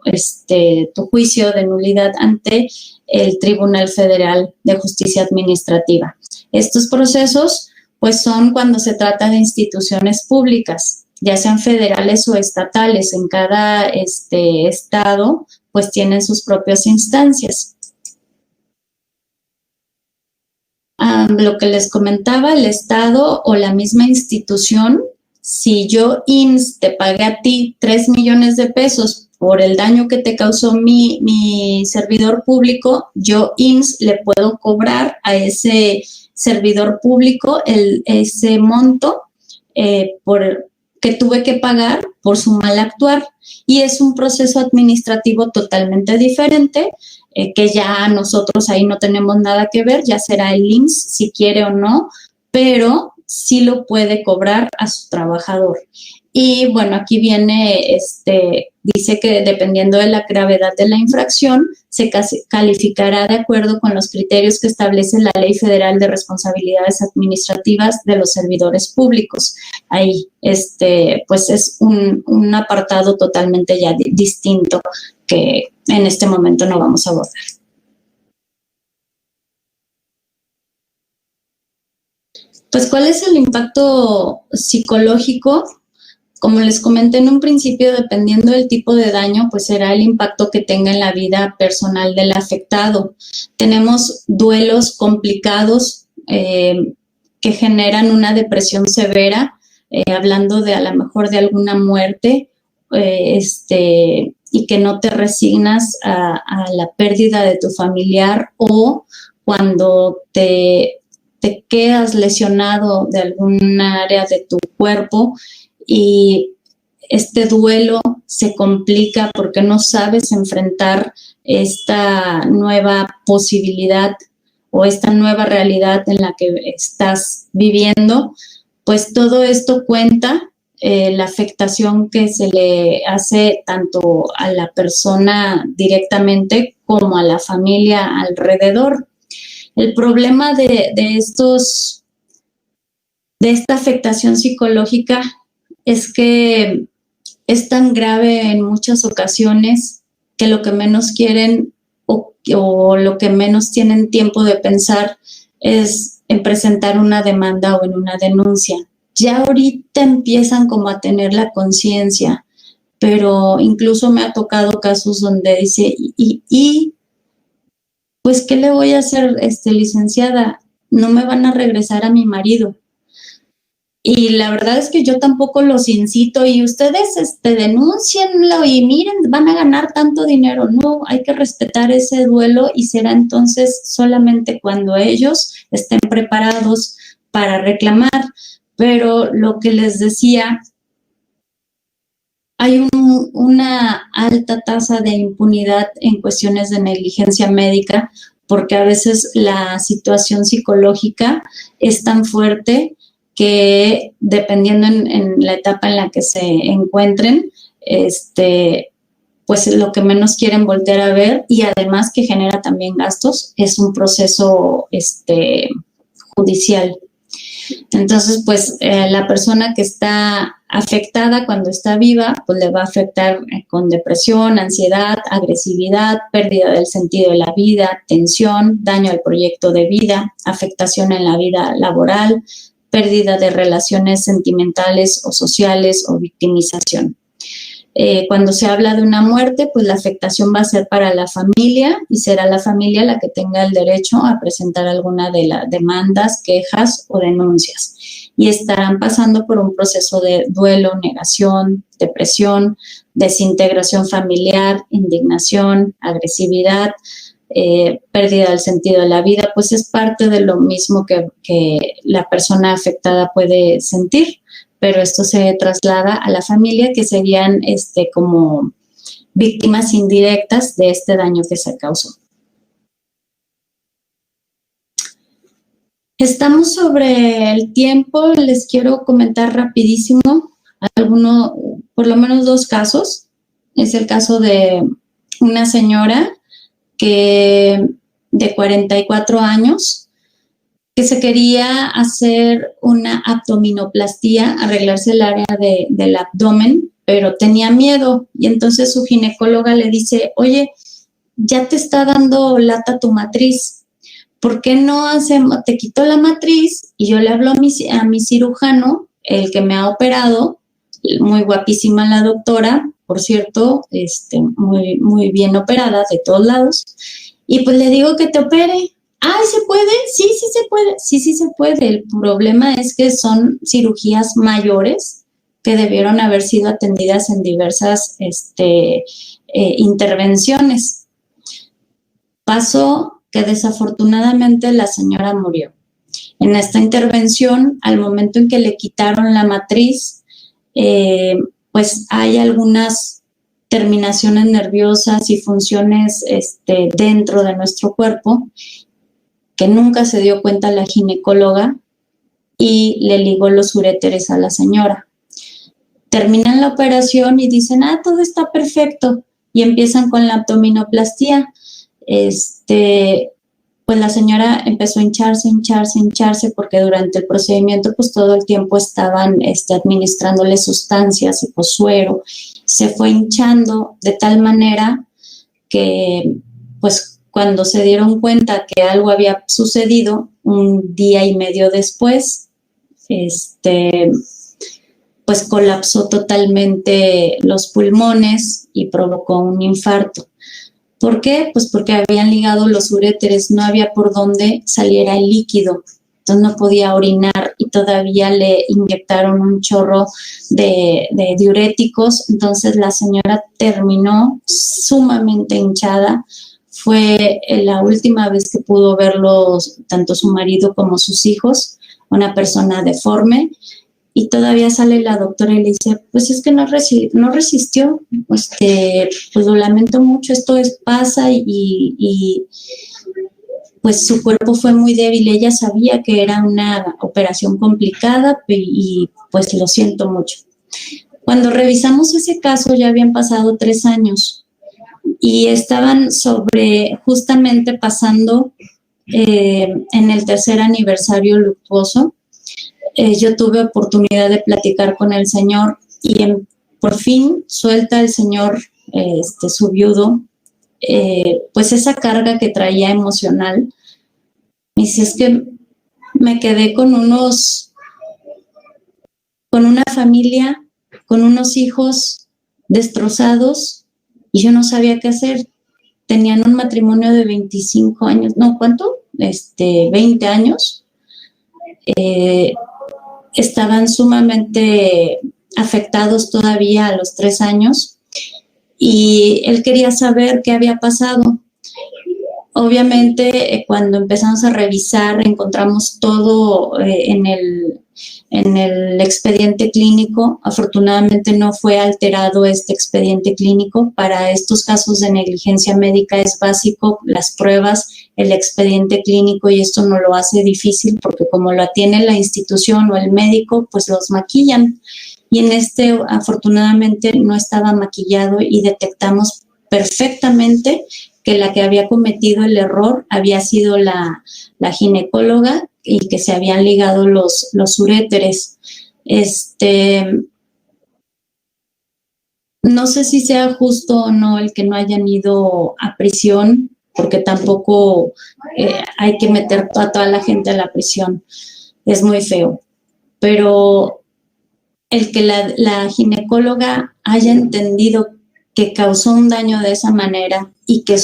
juicio de nulidad ante el Tribunal Federal de Justicia Administrativa. Estos procesos, pues, son cuando se trata de instituciones públicas, ya sean federales o estatales. En cada estado, pues, tienen sus propias instancias. Lo que les comentaba, el Estado o la misma institución, si yo, IMSS, te pagué a ti 3 millones de pesos por el daño que te causó mi servidor público, yo, IMSS, le puedo cobrar a ese servidor público ese monto que tuve que pagar por su mal actuar. Y es un proceso administrativo totalmente diferente, que ya nosotros ahí no tenemos nada que ver, ya será el IMSS si quiere o no, pero sí lo puede cobrar a su trabajador. Y bueno, aquí viene, dice que dependiendo de la gravedad de la infracción, se calificará de acuerdo con los criterios que establece la Ley Federal de Responsabilidades Administrativas de los Servidores Públicos. Ahí, pues es un apartado totalmente ya distinto que en este momento no vamos a abordar. Pues, ¿cuál es el impacto psicológico? Como les comenté en un principio, dependiendo del tipo de daño, pues será el impacto que tenga en la vida personal del afectado. Tenemos duelos complicados que generan una depresión severa, hablando de a lo mejor de alguna muerte, y que no te resignas a la pérdida de tu familiar, o cuando te quedas lesionado de algún área de tu cuerpo y este duelo se complica porque no sabes enfrentar esta nueva posibilidad o esta nueva realidad en la que estás viviendo, pues todo esto cuenta, la afectación que se le hace tanto a la persona directamente como a la familia alrededor. El problema de esta afectación psicológica es que es tan grave en muchas ocasiones que lo que menos quieren o lo que menos tienen tiempo de pensar es en presentar una demanda o en una denuncia. Ya ahorita empiezan como a tener la conciencia, pero incluso me ha tocado casos donde dice, pues, ¿qué le voy a hacer, licenciada? No me van a regresar a mi marido. Y la verdad es que yo tampoco los incito y ustedes denúncienlo y miren, van a ganar tanto dinero. No, hay que respetar ese duelo y será entonces solamente cuando ellos estén preparados para reclamar. Pero lo que les decía, hay una alta tasa de impunidad en cuestiones de negligencia médica, porque a veces la situación psicológica es tan fuerte que dependiendo en la etapa en la que se encuentren, pues lo que menos quieren voltear a ver, y además que genera también gastos, es un proceso judicial. Entonces, pues la persona que está afectada cuando está viva, pues le va a afectar con depresión, ansiedad, agresividad, pérdida del sentido de la vida, tensión, daño al proyecto de vida, afectación en la vida laboral, pérdida de relaciones sentimentales o sociales o victimización. Cuando se habla de una muerte, pues la afectación va a ser para la familia y será la familia la que tenga el derecho a presentar alguna de las demandas, quejas o denuncias. Y estarán pasando por un proceso de duelo, negación, depresión, desintegración familiar, indignación, agresividad, pérdida del sentido de la vida, pues es parte de lo mismo que la persona afectada puede sentir, pero esto se traslada a la familia, que serían como víctimas indirectas de este daño que se causó. Estamos sobre el tiempo, les quiero comentar rapidísimo por lo menos 2 casos. Es el caso de una señora de 44 años, que se quería hacer una abdominoplastía, arreglarse el área del abdomen, pero tenía miedo, y entonces su ginecóloga le dice, oye, ya te está dando lata tu matriz, ¿por qué no te quito la matriz? Y yo le hablo a mi cirujano, el que me ha operado, muy guapísima la doctora, por cierto, muy, muy bien operada de todos lados, y pues le digo que te opere. ¿Ah, se puede? Sí, sí se puede. Sí, sí se puede. El problema es que son cirugías mayores que debieron haber sido atendidas en diversas intervenciones. Pasó que desafortunadamente la señora murió. En esta intervención, al momento en que le quitaron la matriz, pues hay algunas terminaciones nerviosas y funciones dentro de nuestro cuerpo que nunca se dio cuenta la ginecóloga y le ligó los uréteres a la señora. Terminan la operación y dicen, todo está perfecto, y empiezan con la abdominoplastía. Pues la señora empezó a hincharse, porque durante el procedimiento pues todo el tiempo estaban administrándole sustancias, suero. Se fue hinchando de tal manera que pues cuando se dieron cuenta que algo había sucedido, un día y medio después, pues colapsó totalmente los pulmones y provocó un infarto. ¿Por qué? Pues porque habían ligado los uréteres, no había por dónde saliera el líquido, entonces no podía orinar y todavía le inyectaron un chorro de diuréticos, entonces la señora terminó sumamente hinchada. Fue la última vez que pudo verlos tanto su marido como sus hijos, una persona deforme. Y todavía sale la doctora y le dice, pues es que no resistió, pues lo lamento mucho, pasa y pues su cuerpo fue muy débil. Ella sabía que era una operación complicada y pues lo siento mucho. Cuando revisamos ese caso ya habían pasado 3 años y estaban justamente pasando en el 3er aniversario luctuoso. Yo tuve oportunidad de platicar con el señor y por fin suelta el señor, su viudo, pues esa carga que traía emocional. Me dice, es que me quedé con una familia, con unos hijos destrozados y yo no sabía qué hacer. Tenían un matrimonio de 25 años, no, ¿cuánto? 20 años. Estaban sumamente afectados todavía a los 3 años y él quería saber qué había pasado. Obviamente, cuando empezamos a revisar, encontramos todo en el expediente clínico. Afortunadamente no fue alterado este expediente clínico. Para estos casos de negligencia médica es básico las pruebas, el expediente clínico, y esto no lo hace difícil porque como lo tiene la institución o el médico, pues los maquillan. Y en afortunadamente no estaba maquillado y detectamos perfectamente que la que había cometido el error había sido la ginecóloga y que se habían ligado los uréteres. No sé si sea justo o no el que no hayan ido a prisión, porque tampoco hay que meter a toda la gente a la prisión. Es muy feo. Pero el que la ginecóloga haya entendido que causó un daño de esa manera y que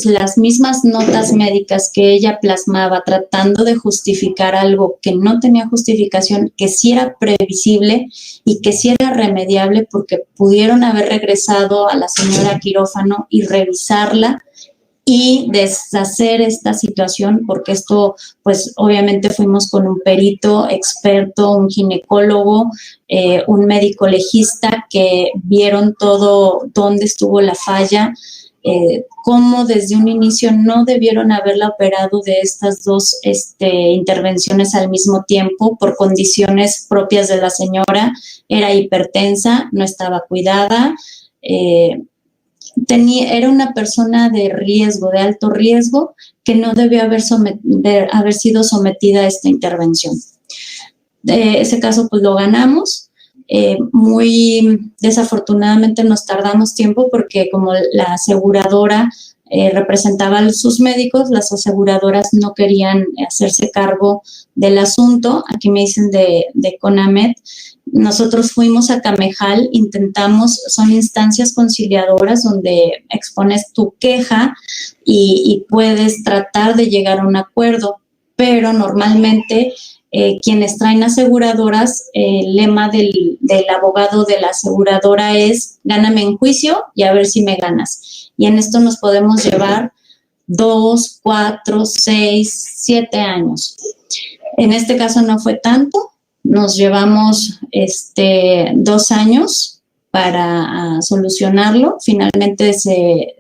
las mismas notas médicas que ella plasmaba tratando de justificar algo que no tenía justificación, que sí era previsible y que sí era remediable porque pudieron haber regresado a la señora a quirófano y revisarla y deshacer esta situación, porque esto, pues obviamente fuimos con un perito experto, un ginecólogo, un médico legista que vieron todo dónde estuvo la falla, cómo desde un inicio no debieron haberla operado de estas dos intervenciones al mismo tiempo por condiciones propias de la señora. Era hipertensa, no estaba cuidada, era una persona de riesgo, de alto riesgo, que no debió haber sido sometida a esta intervención. Ese caso pues lo ganamos. Muy desafortunadamente nos tardamos tiempo porque como la aseguradora representaba a sus médicos, las aseguradoras no querían hacerse cargo del asunto. Aquí me dicen de CONAMED. Nosotros fuimos a Camejal, son instancias conciliadoras donde expones tu queja y puedes tratar de llegar a un acuerdo, pero normalmente quienes traen aseguradoras, el lema del abogado de la aseguradora es gáname en juicio y a ver si me ganas. Y en esto nos podemos llevar 2, 4, 6, 7 años. En este caso no fue tanto. Nos llevamos 2 años para solucionarlo. Finalmente se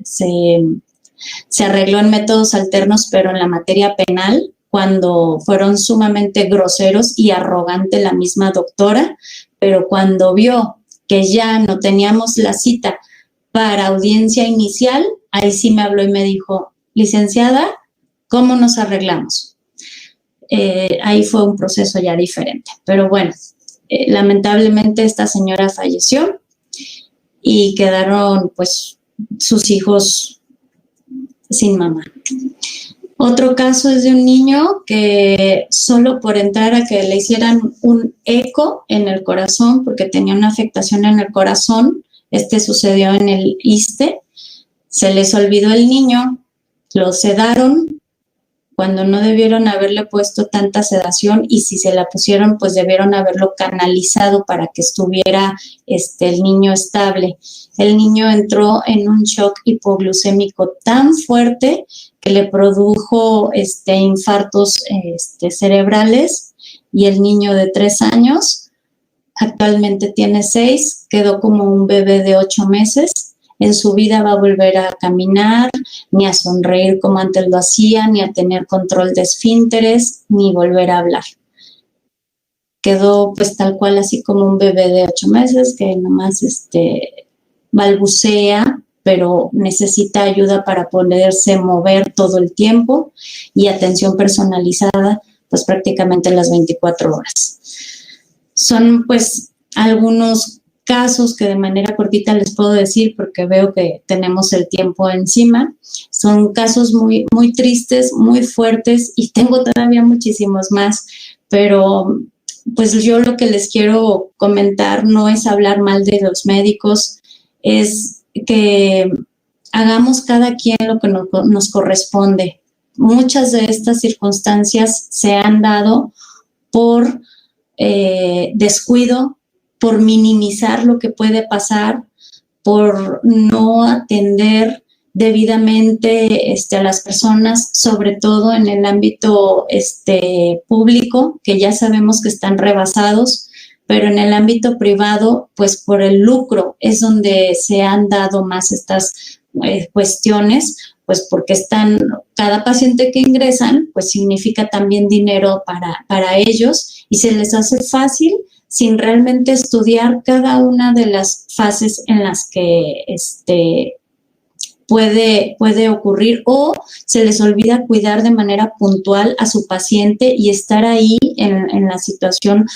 arregló en métodos alternos, pero en la materia penal, cuando fueron sumamente groseros y arrogante la misma doctora, pero cuando vio que ya no teníamos la cita para audiencia inicial, ahí sí me habló y me dijo, licenciada, ¿cómo nos arreglamos? Ahí fue un proceso ya diferente. Pero bueno, lamentablemente esta señora falleció y quedaron pues sus hijos sin mamá. Otro caso es de un niño que solo por entrar a que le hicieran un eco en el corazón, porque tenía una afectación en el corazón, sucedió en el ISSSTE, se les olvidó el niño, lo sedaron cuando no debieron haberle puesto tanta sedación, y si se la pusieron, pues debieron haberlo canalizado para que estuviera el niño estable. El niño entró en un shock hipoglucémico tan fuerte que le produjo infartos cerebrales, y el niño de 3 años, actualmente tiene 6, quedó como un bebé de 8 meses. En su vida va a volver a caminar, ni a sonreír como antes lo hacía, ni a tener control de esfínteres, ni volver a hablar. Quedó pues tal cual, así como un bebé de 8 meses que nomás balbucea, pero necesita ayuda para poderse mover todo el tiempo, y atención personalizada pues prácticamente las 24 horas. Son pues algunos casos que de manera cortita les puedo decir, porque veo que tenemos el tiempo encima. Son casos muy, muy tristes, muy fuertes, y tengo todavía muchísimos más, pero pues yo lo que les quiero comentar no es hablar mal de los médicos, es que hagamos cada quien lo que nos corresponde. Muchas de estas circunstancias se han dado por descuido, por minimizar lo que puede pasar, por no atender debidamente a las personas, sobre todo en el ámbito público, que ya sabemos que están rebasados, pero en el ámbito privado, pues por el lucro es donde se han dado más estas cuestiones, pues porque cada paciente que ingresan, pues significa también dinero para ellos, y se les hace fácil sin realmente estudiar cada una de las fases en las que puede ocurrir, o se les olvida cuidar de manera puntual a su paciente y estar ahí en la situación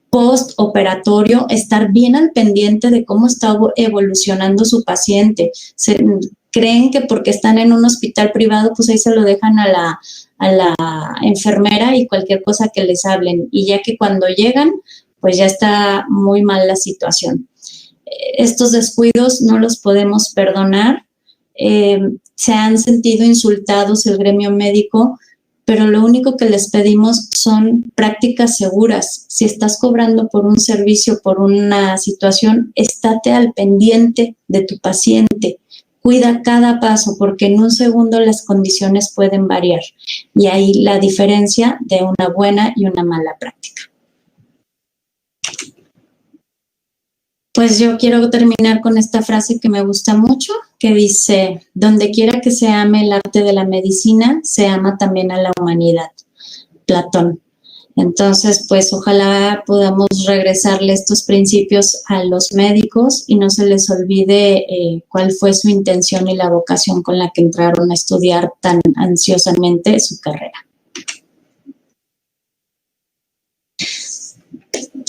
postoperatorio, estar bien al pendiente de cómo está evolucionando su paciente. Creen que porque están en un hospital privado, pues ahí se lo dejan a la enfermera y cualquier cosa que les hablen, y ya que cuando llegan, pues ya está muy mal la situación. Estos descuidos no los podemos perdonar. Se han sentido insultados el gremio médico, pero lo único que les pedimos son prácticas seguras. Si estás cobrando por un servicio, por una situación, estate al pendiente de tu paciente. Cuida cada paso, porque en un segundo las condiciones pueden variar, y ahí la diferencia de una buena y una mala práctica. Pues yo quiero terminar con esta frase que me gusta mucho, que dice: donde quiera que se ame el arte de la medicina, se ama también a la humanidad. Platón. Entonces, pues ojalá podamos regresarle estos principios a los médicos y no se les olvide cuál fue su intención y la vocación con la que entraron a estudiar tan ansiosamente su carrera.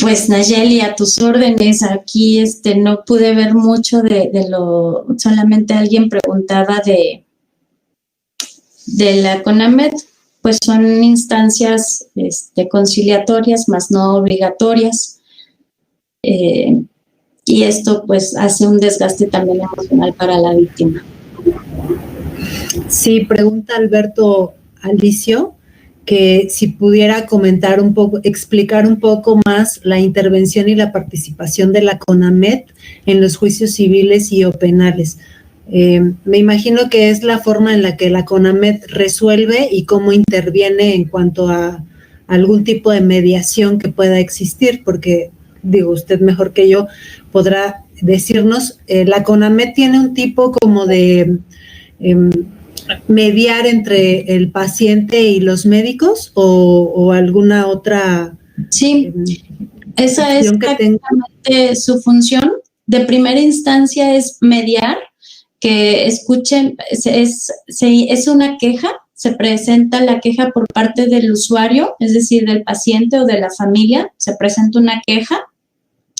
Pues Nayeli, a tus órdenes. Aquí no pude ver mucho de lo, solamente alguien preguntaba de la CONAMED. Pues son instancias conciliatorias, más no obligatorias, y esto pues hace un desgaste también emocional para la víctima. Sí, pregunta Alberto Alicio que si pudiera comentar un poco, explicar un poco más la intervención y la participación de la CONAMED en los juicios civiles y o penales. Me imagino que es la forma en la que la CONAMED resuelve y cómo interviene en cuanto a algún tipo de mediación que pueda existir, porque, digo, usted mejor que yo podrá decirnos, la CONAMED tiene un tipo como de mediar entre el paciente y los médicos o alguna otra. Sí, esa es prácticamente su función. De primera instancia es mediar, que escuchen, es una queja, se presenta la queja por parte del usuario, es decir, del paciente o de la familia, se presenta una queja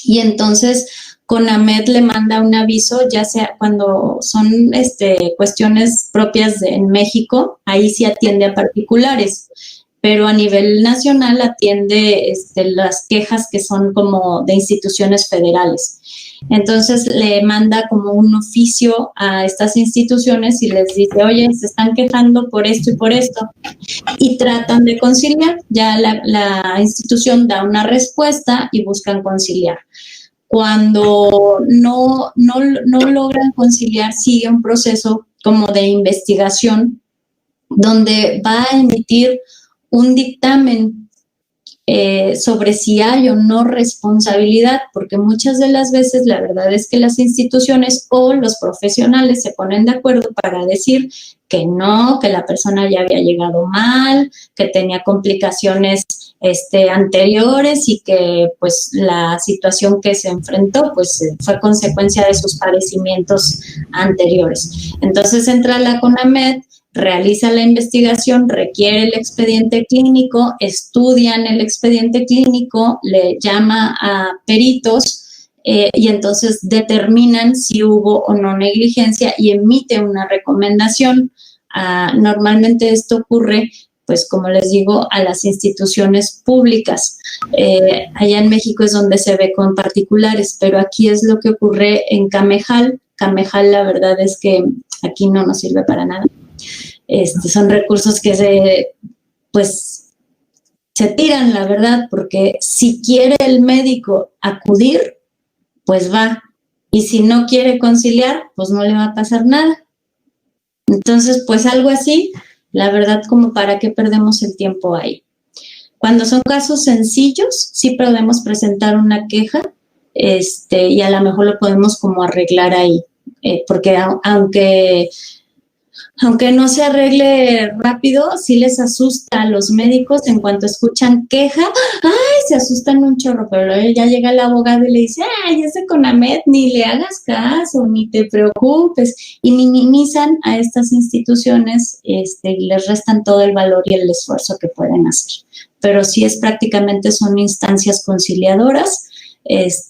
y entonces CONAMED le manda un aviso, ya sea cuando son cuestiones propias en México, ahí sí atiende a particulares, pero a nivel nacional atiende las quejas que son como de instituciones federales. Entonces le manda como un oficio a estas instituciones y les dice, oye, se están quejando por esto y por esto, y tratan de conciliar. Ya la institución da una respuesta y buscan conciliar. Cuando no logran conciliar, sigue un proceso como de investigación donde va a emitir un dictamen sobre si hay o no responsabilidad, porque muchas de las veces la verdad es que las instituciones o los profesionales se ponen de acuerdo para decir que no, que la persona ya había llegado mal, que tenía complicaciones anteriores y que pues la situación que se enfrentó pues fue consecuencia de sus padecimientos anteriores. Entonces entra la CONAMED, realiza la investigación, requiere el expediente clínico, estudian el expediente clínico, le llama a peritos y entonces determinan si hubo o no negligencia y emite una recomendación. Normalmente esto ocurre, pues como les digo, a las instituciones públicas. Allá en México es donde se ve con particulares, pero aquí es lo que ocurre en Camejal. Camejal, la verdad es que aquí no nos sirve para nada. Son recursos que se tiran, la verdad, porque si quiere el médico acudir, pues va. Y si no quiere conciliar, pues no le va a pasar nada. Entonces, pues algo así, la verdad, como para qué perdemos el tiempo ahí. Cuando son casos sencillos, sí podemos presentar una queja, y a lo mejor lo podemos como arreglar ahí, porque aunque no se arregle rápido, sí les asusta a los médicos en cuanto escuchan queja, ¡ay! Se asustan un chorro, pero luego ya llega el abogado y le dice, ¡ay! Es de CONAMED, ni le hagas caso, ni te preocupes, y minimizan a estas instituciones y les restan todo el valor y el esfuerzo que pueden hacer. Pero sí prácticamente son instancias conciliadoras,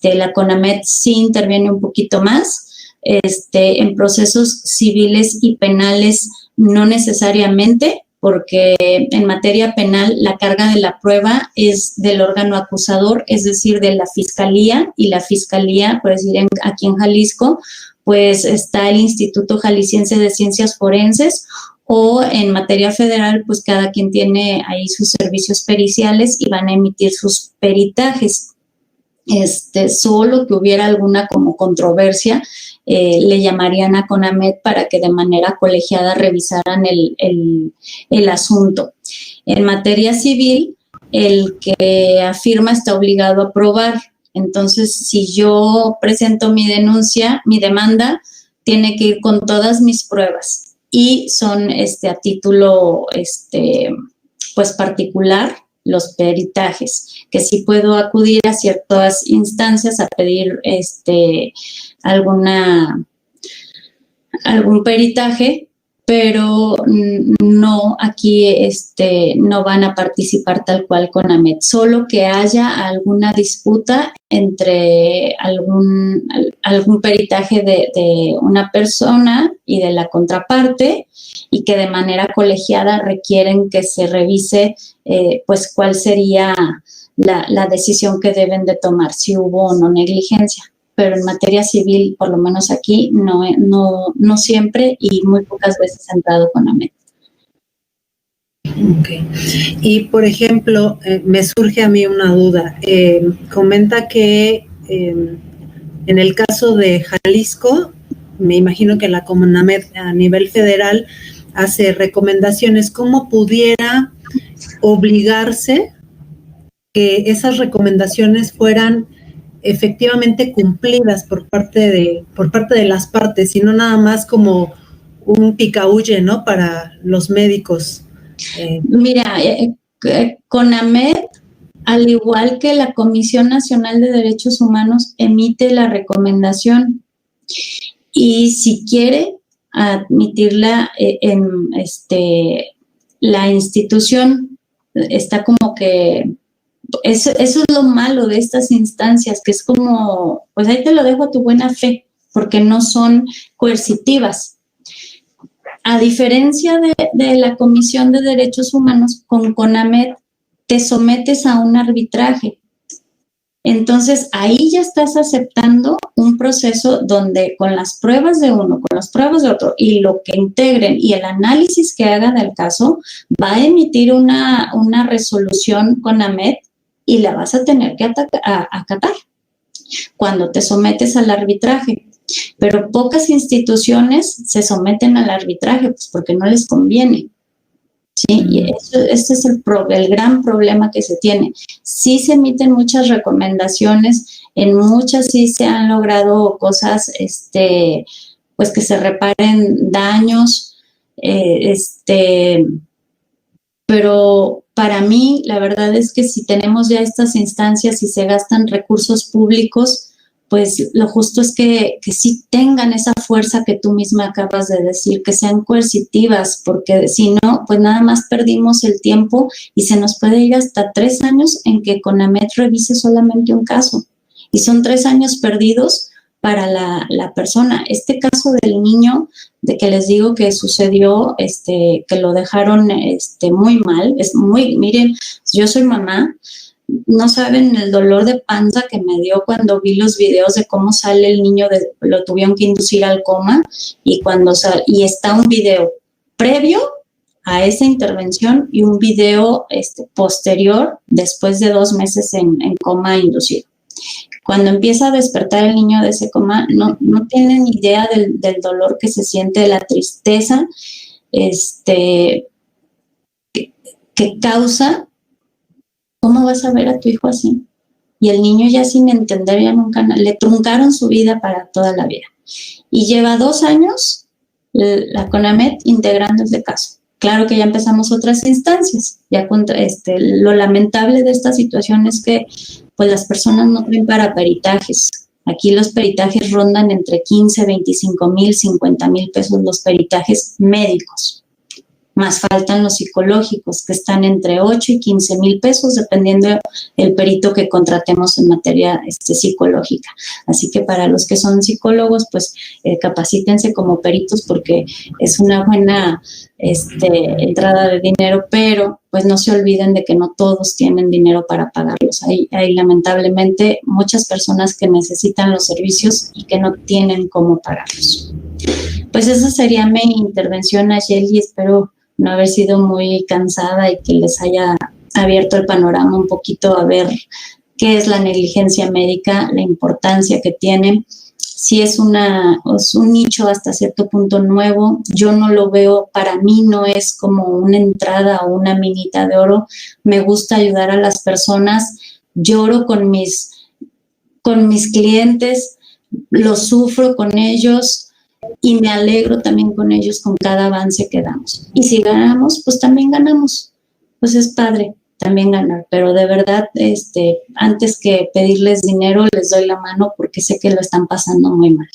la CONAMED sí interviene un poquito más. En procesos civiles y penales no necesariamente, porque en materia penal la carga de la prueba es del órgano acusador, es decir, de la fiscalía, y la fiscalía, por decir, aquí en Jalisco, pues está el Instituto Jalisciense de Ciencias Forenses, o en materia federal, pues cada quien tiene ahí sus servicios periciales y van a emitir sus peritajes. Solo que hubiera alguna como controversia, le llamarían a CONAMED para que de manera colegiada revisaran el asunto. En materia civil, el que afirma está obligado a probar. Entonces, si yo presento mi demanda, tiene que ir con todas mis pruebas y son a título pues particular los peritajes, que sí puedo acudir a ciertas instancias a pedir algún peritaje, pero no aquí no van a participar tal cual CONAMED, solo que haya alguna disputa entre algún peritaje de una persona y de la contraparte, y que de manera colegiada requieren que se revise pues cuál sería la decisión que deben de tomar, si hubo o no negligencia. Pero en materia civil, por lo menos aquí, no siempre y muy pocas veces ha entrado CONAMED. Okay. Y, por ejemplo, me surge a mí una duda. Comenta que en el caso de Jalisco, me imagino que la CONAMED a nivel federal hace recomendaciones. ¿Cómo pudiera obligarse que esas recomendaciones fueran efectivamente cumplidas por parte de las partes, y no nada más como un picahuye, ¿no?, para los médicos. Mira, CONAMED, al igual que la Comisión Nacional de Derechos Humanos, emite la recomendación y si quiere admitirla la institución está como que eso es lo malo de estas instancias, que es como, pues ahí te lo dejo a tu buena fe, porque no son coercitivas. A diferencia de la Comisión de Derechos Humanos, con CONAMED te sometes a un arbitraje. Entonces, ahí ya estás aceptando un proceso donde con las pruebas de uno, con las pruebas de otro, y lo que integren y el análisis que haga del caso, va a emitir una resolución CONAMED y la vas a tener que acatar cuando te sometes al arbitraje. Pero pocas instituciones se someten al arbitraje, pues porque no les conviene. Sí, y ese es el gran problema que se tiene. Sí se emiten muchas recomendaciones, en muchas sí se han logrado cosas, pues que se reparen daños, pero para mí la verdad es que si tenemos ya estas instancias y se gastan recursos públicos, pues lo justo es que sí tengan esa fuerza que tú misma acabas de decir, que sean coercitivas, porque si no, pues nada más perdimos el tiempo y se nos puede ir hasta 3 años en que CONAMED revise solamente un caso. Y son 3 años perdidos para la persona. Este caso del niño, de que les digo que sucedió, que lo dejaron muy mal, miren, yo soy mamá, no saben el dolor de panza que me dio cuando vi los videos de cómo sale el niño, lo tuvieron que inducir al coma, y y está un video previo a esa intervención y un video posterior, después de 2 meses en coma inducido. Cuando empieza a despertar el niño de ese coma, no tienen idea del dolor que se siente, de la tristeza que causa. ¿Cómo vas a ver a tu hijo así? Y el niño ya sin entender, ya nunca, le truncaron su vida para toda la vida. Y lleva 2 años la CONAMED integrando este caso. Claro que ya empezamos otras instancias. Ya lo lamentable de esta situación es que pues las personas no traen para peritajes. Aquí los peritajes rondan entre 15, 25 mil, 50 mil pesos los peritajes médicos. Más faltan los psicológicos, que están entre 8 y 15 mil pesos, dependiendo el perito que contratemos en materia psicológica. Así que para los que son psicólogos, pues capacítense como peritos, porque es una buena entrada de dinero, pero pues no se olviden de que no todos tienen dinero para pagarlos. Hay lamentablemente muchas personas que necesitan los servicios y que no tienen cómo pagarlos. Pues esa sería mi intervención, Ayeli. Espero no haber sido muy cansada y que les haya abierto el panorama un poquito a ver qué es la negligencia médica, la importancia que tiene. Si es un nicho hasta cierto punto nuevo, yo no lo veo, para mí no es como una entrada o una minita de oro. Me gusta ayudar a las personas, lloro con mis clientes, lo sufro con ellos, y me alegro también con ellos con cada avance que damos. Y si ganamos, pues también ganamos. Pues es padre también ganar, pero de verdad, antes que pedirles dinero, les doy la mano porque sé que lo están pasando muy mal.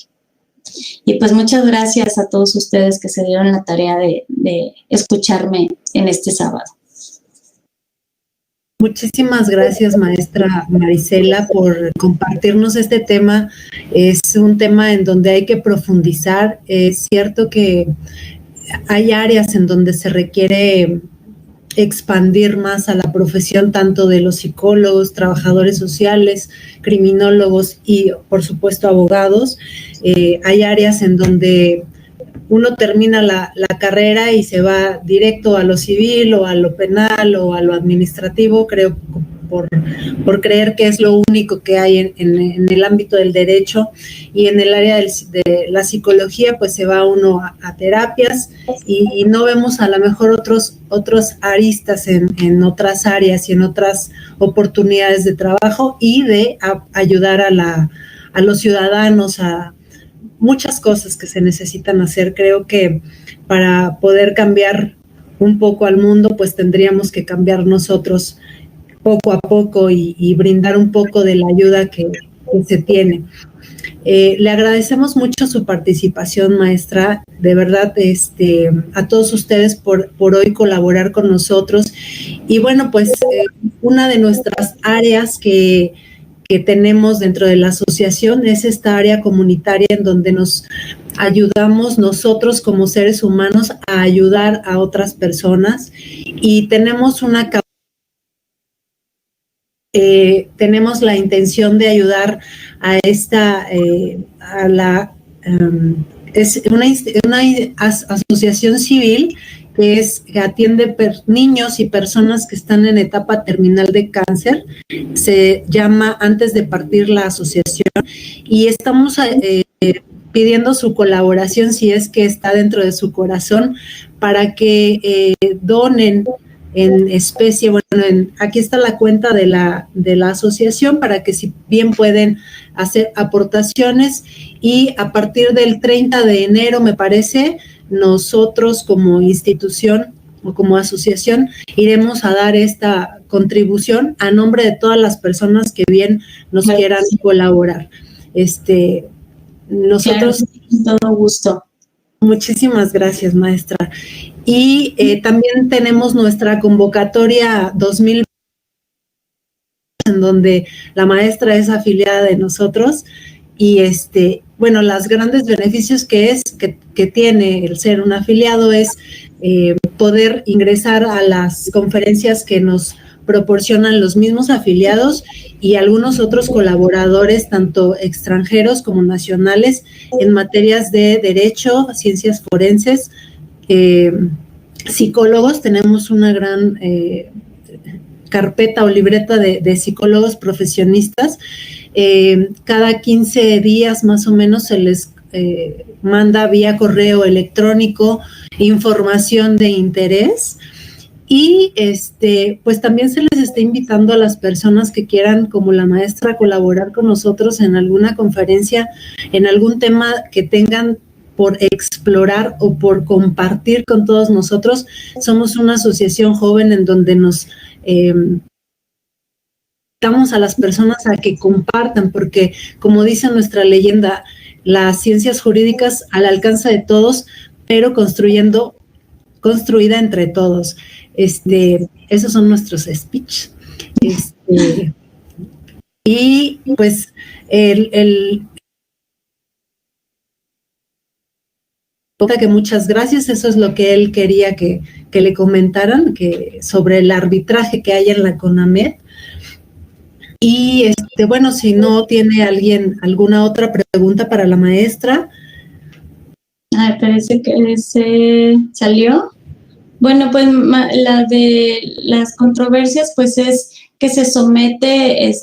Y pues muchas gracias a todos ustedes que se dieron la tarea de escucharme en este sábado. Muchísimas gracias, maestra Marisela, por compartirnos este tema. Es un tema en donde hay que profundizar. Es cierto que hay áreas en donde se requiere expandir más a la profesión, tanto de los psicólogos, trabajadores sociales, criminólogos y, por supuesto, abogados. Hay áreas en donde uno termina la carrera y se va directo a lo civil o a lo penal o a lo administrativo, creo, por creer que es lo único que hay en el ámbito del derecho, y en el área de la psicología pues se va uno a terapias y no vemos a lo mejor otros aristas en otras áreas y en otras oportunidades de trabajo y de ayudar a los ciudadanos a muchas cosas que se necesitan hacer. Creo que para poder cambiar un poco al mundo, pues tendríamos que cambiar nosotros poco a poco y brindar un poco de la ayuda que se tiene. Le agradecemos mucho su participación, maestra. De verdad, a todos ustedes por hoy colaborar con nosotros. Y bueno, pues una de nuestras áreas que tenemos dentro de la asociación es esta área comunitaria en donde nos ayudamos nosotros como seres humanos a ayudar a otras personas, y tenemos tenemos la intención de ayudar a es una asociación civil que atiende niños y personas que están en etapa terminal de cáncer. Se llama Antes de Partir la Asociación, y estamos pidiendo su colaboración, si es que está dentro de su corazón, para que donen en especie. Bueno, aquí está la cuenta de la asociación, para que si bien pueden hacer aportaciones, y a partir del 30 de enero, me parece, nosotros como institución o como asociación iremos a dar esta contribución a nombre de todas las personas que bien nos quieran colaborar. Nosotros, claro, todo gusto. Muchísimas gracias, maestra. Y también tenemos nuestra convocatoria 2020, en donde la maestra es afiliada de nosotros, y bueno, los grandes beneficios que tiene el ser un afiliado es poder ingresar a las conferencias que nos proporcionan los mismos afiliados y algunos otros colaboradores, tanto extranjeros como nacionales, en materias de derecho, ciencias forenses, psicólogos. Tenemos una gran carpeta o libreta de psicólogos profesionistas. Cada 15 días más o menos se les manda vía correo electrónico información de interés, y pues también se les está invitando a las personas que quieran, como la maestra, colaborar con nosotros en alguna conferencia, en algún tema que tengan por explorar o por compartir con todos nosotros. Somos una asociación joven en donde nos invitamos a las personas a que compartan, porque como dice nuestra leyenda, las ciencias jurídicas al alcance de todos, pero construida entre todos. Esos son nuestros speech. Y pues que muchas gracias. Eso es lo que él quería que le comentaran, que sobre el arbitraje que hay en la CONAMED. Y bueno, si no tiene alguien alguna otra pregunta para la maestra. Ay, parece que se salió. Bueno, pues la de las controversias, pues es que se somete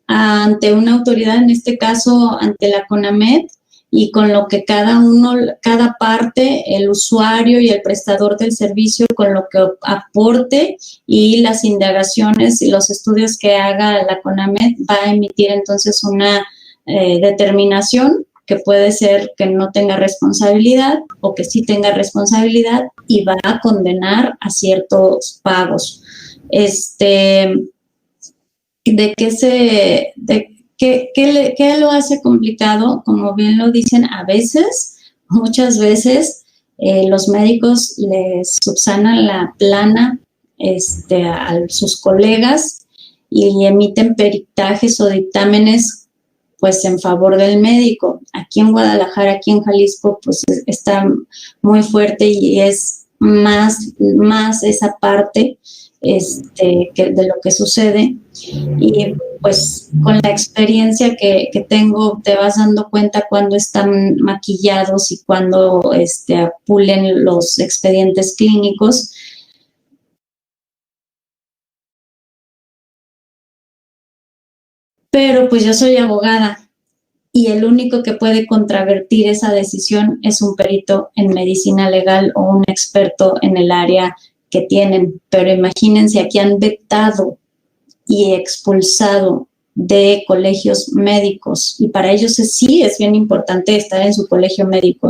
ante una autoridad, en este caso ante la CONAMED, y con lo que cada parte, el usuario y el prestador del servicio, con lo que aporte y las indagaciones y los estudios que haga la CONAMED, va a emitir entonces una determinación que puede ser que no tenga responsabilidad o que sí tenga responsabilidad, y va a condenar a ciertos pagos. ¿Qué lo hace complicado? Como bien lo dicen, muchas veces, los médicos les subsanan la plana a sus colegas y emiten peritajes o dictámenes pues en favor del médico. Aquí en Guadalajara, aquí en Jalisco, pues está muy fuerte y es más esa parte que de lo que sucede. Y pues con la experiencia que tengo, te vas dando cuenta cuando están maquillados y cuando pulen los expedientes clínicos. pero pues yo soy abogada y el único que puede contravertir esa decisión es un perito en medicina legal o un experto en el área que tienen. Pero imagínense, aquí han vetado y expulsado de colegios médicos, y para ellos sí es bien importante estar en su colegio médico,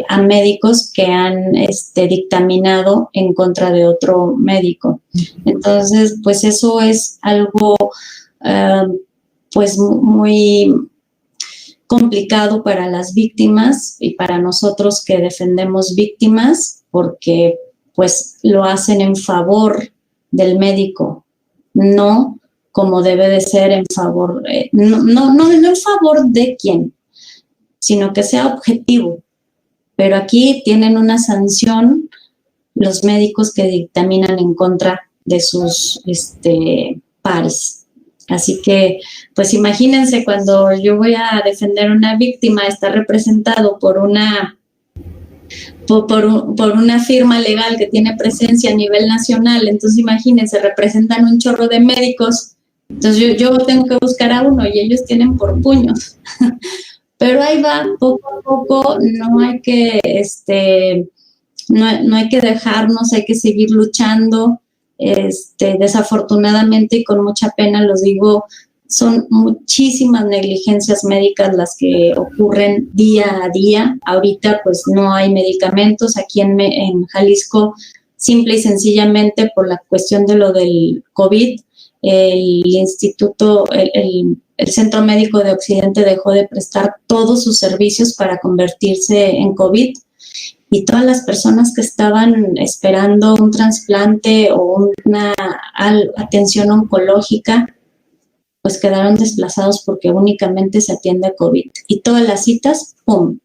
a médicos que han dictaminado en contra de otro médico. Entonces, pues eso es algo pues muy complicado para las víctimas y para nosotros que defendemos víctimas, porque pues lo hacen en favor del médico, no como debe de ser en favor, no en favor de quién, sino que sea objetivo. Pero aquí tienen una sanción los médicos que dictaminan en contra de sus pares. Así que, pues imagínense, cuando yo voy a defender a una víctima, está representado por una firma legal que tiene presencia a nivel nacional. Entonces imagínense, representan un chorro de médicos, entonces yo tengo que buscar a uno y ellos tienen por puños. Pero ahí va, poco a poco, no hay que dejarnos, hay que seguir luchando. Desafortunadamente y con mucha pena los digo, son muchísimas negligencias médicas las que ocurren día a día. Ahorita pues no hay medicamentos aquí en Jalisco, simple y sencillamente por la cuestión de lo del COVID. El instituto, el Centro Médico de Occidente dejó de prestar todos sus servicios para convertirse en COVID, y todas las personas que estaban esperando un trasplante o una atención oncológica pues quedaron desplazados porque únicamente se atiende a COVID. Y todas las citas, ¡pum!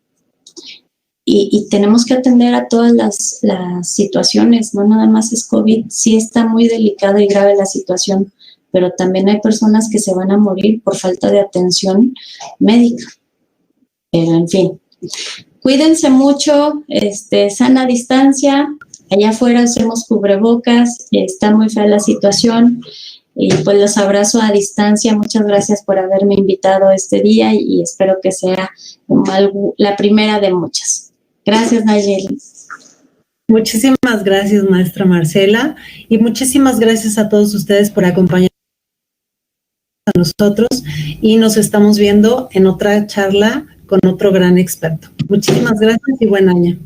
Y tenemos que atender a todas las situaciones, no nada más es COVID. Sí está muy delicada y grave la situación, pero también hay personas que se van a morir por falta de atención médica. Pero en fin, cuídense mucho, sana distancia, allá afuera usemos cubrebocas, está muy fea la situación. Y pues los abrazo a distancia. Muchas gracias por haberme invitado este día y espero que sea la primera de muchas. Gracias, Nayeli. Muchísimas gracias, maestra Marcela, y muchísimas gracias a todos ustedes por acompañarnos a nosotros, y nos estamos viendo en otra charla con otro gran experto. Muchísimas gracias y buen año.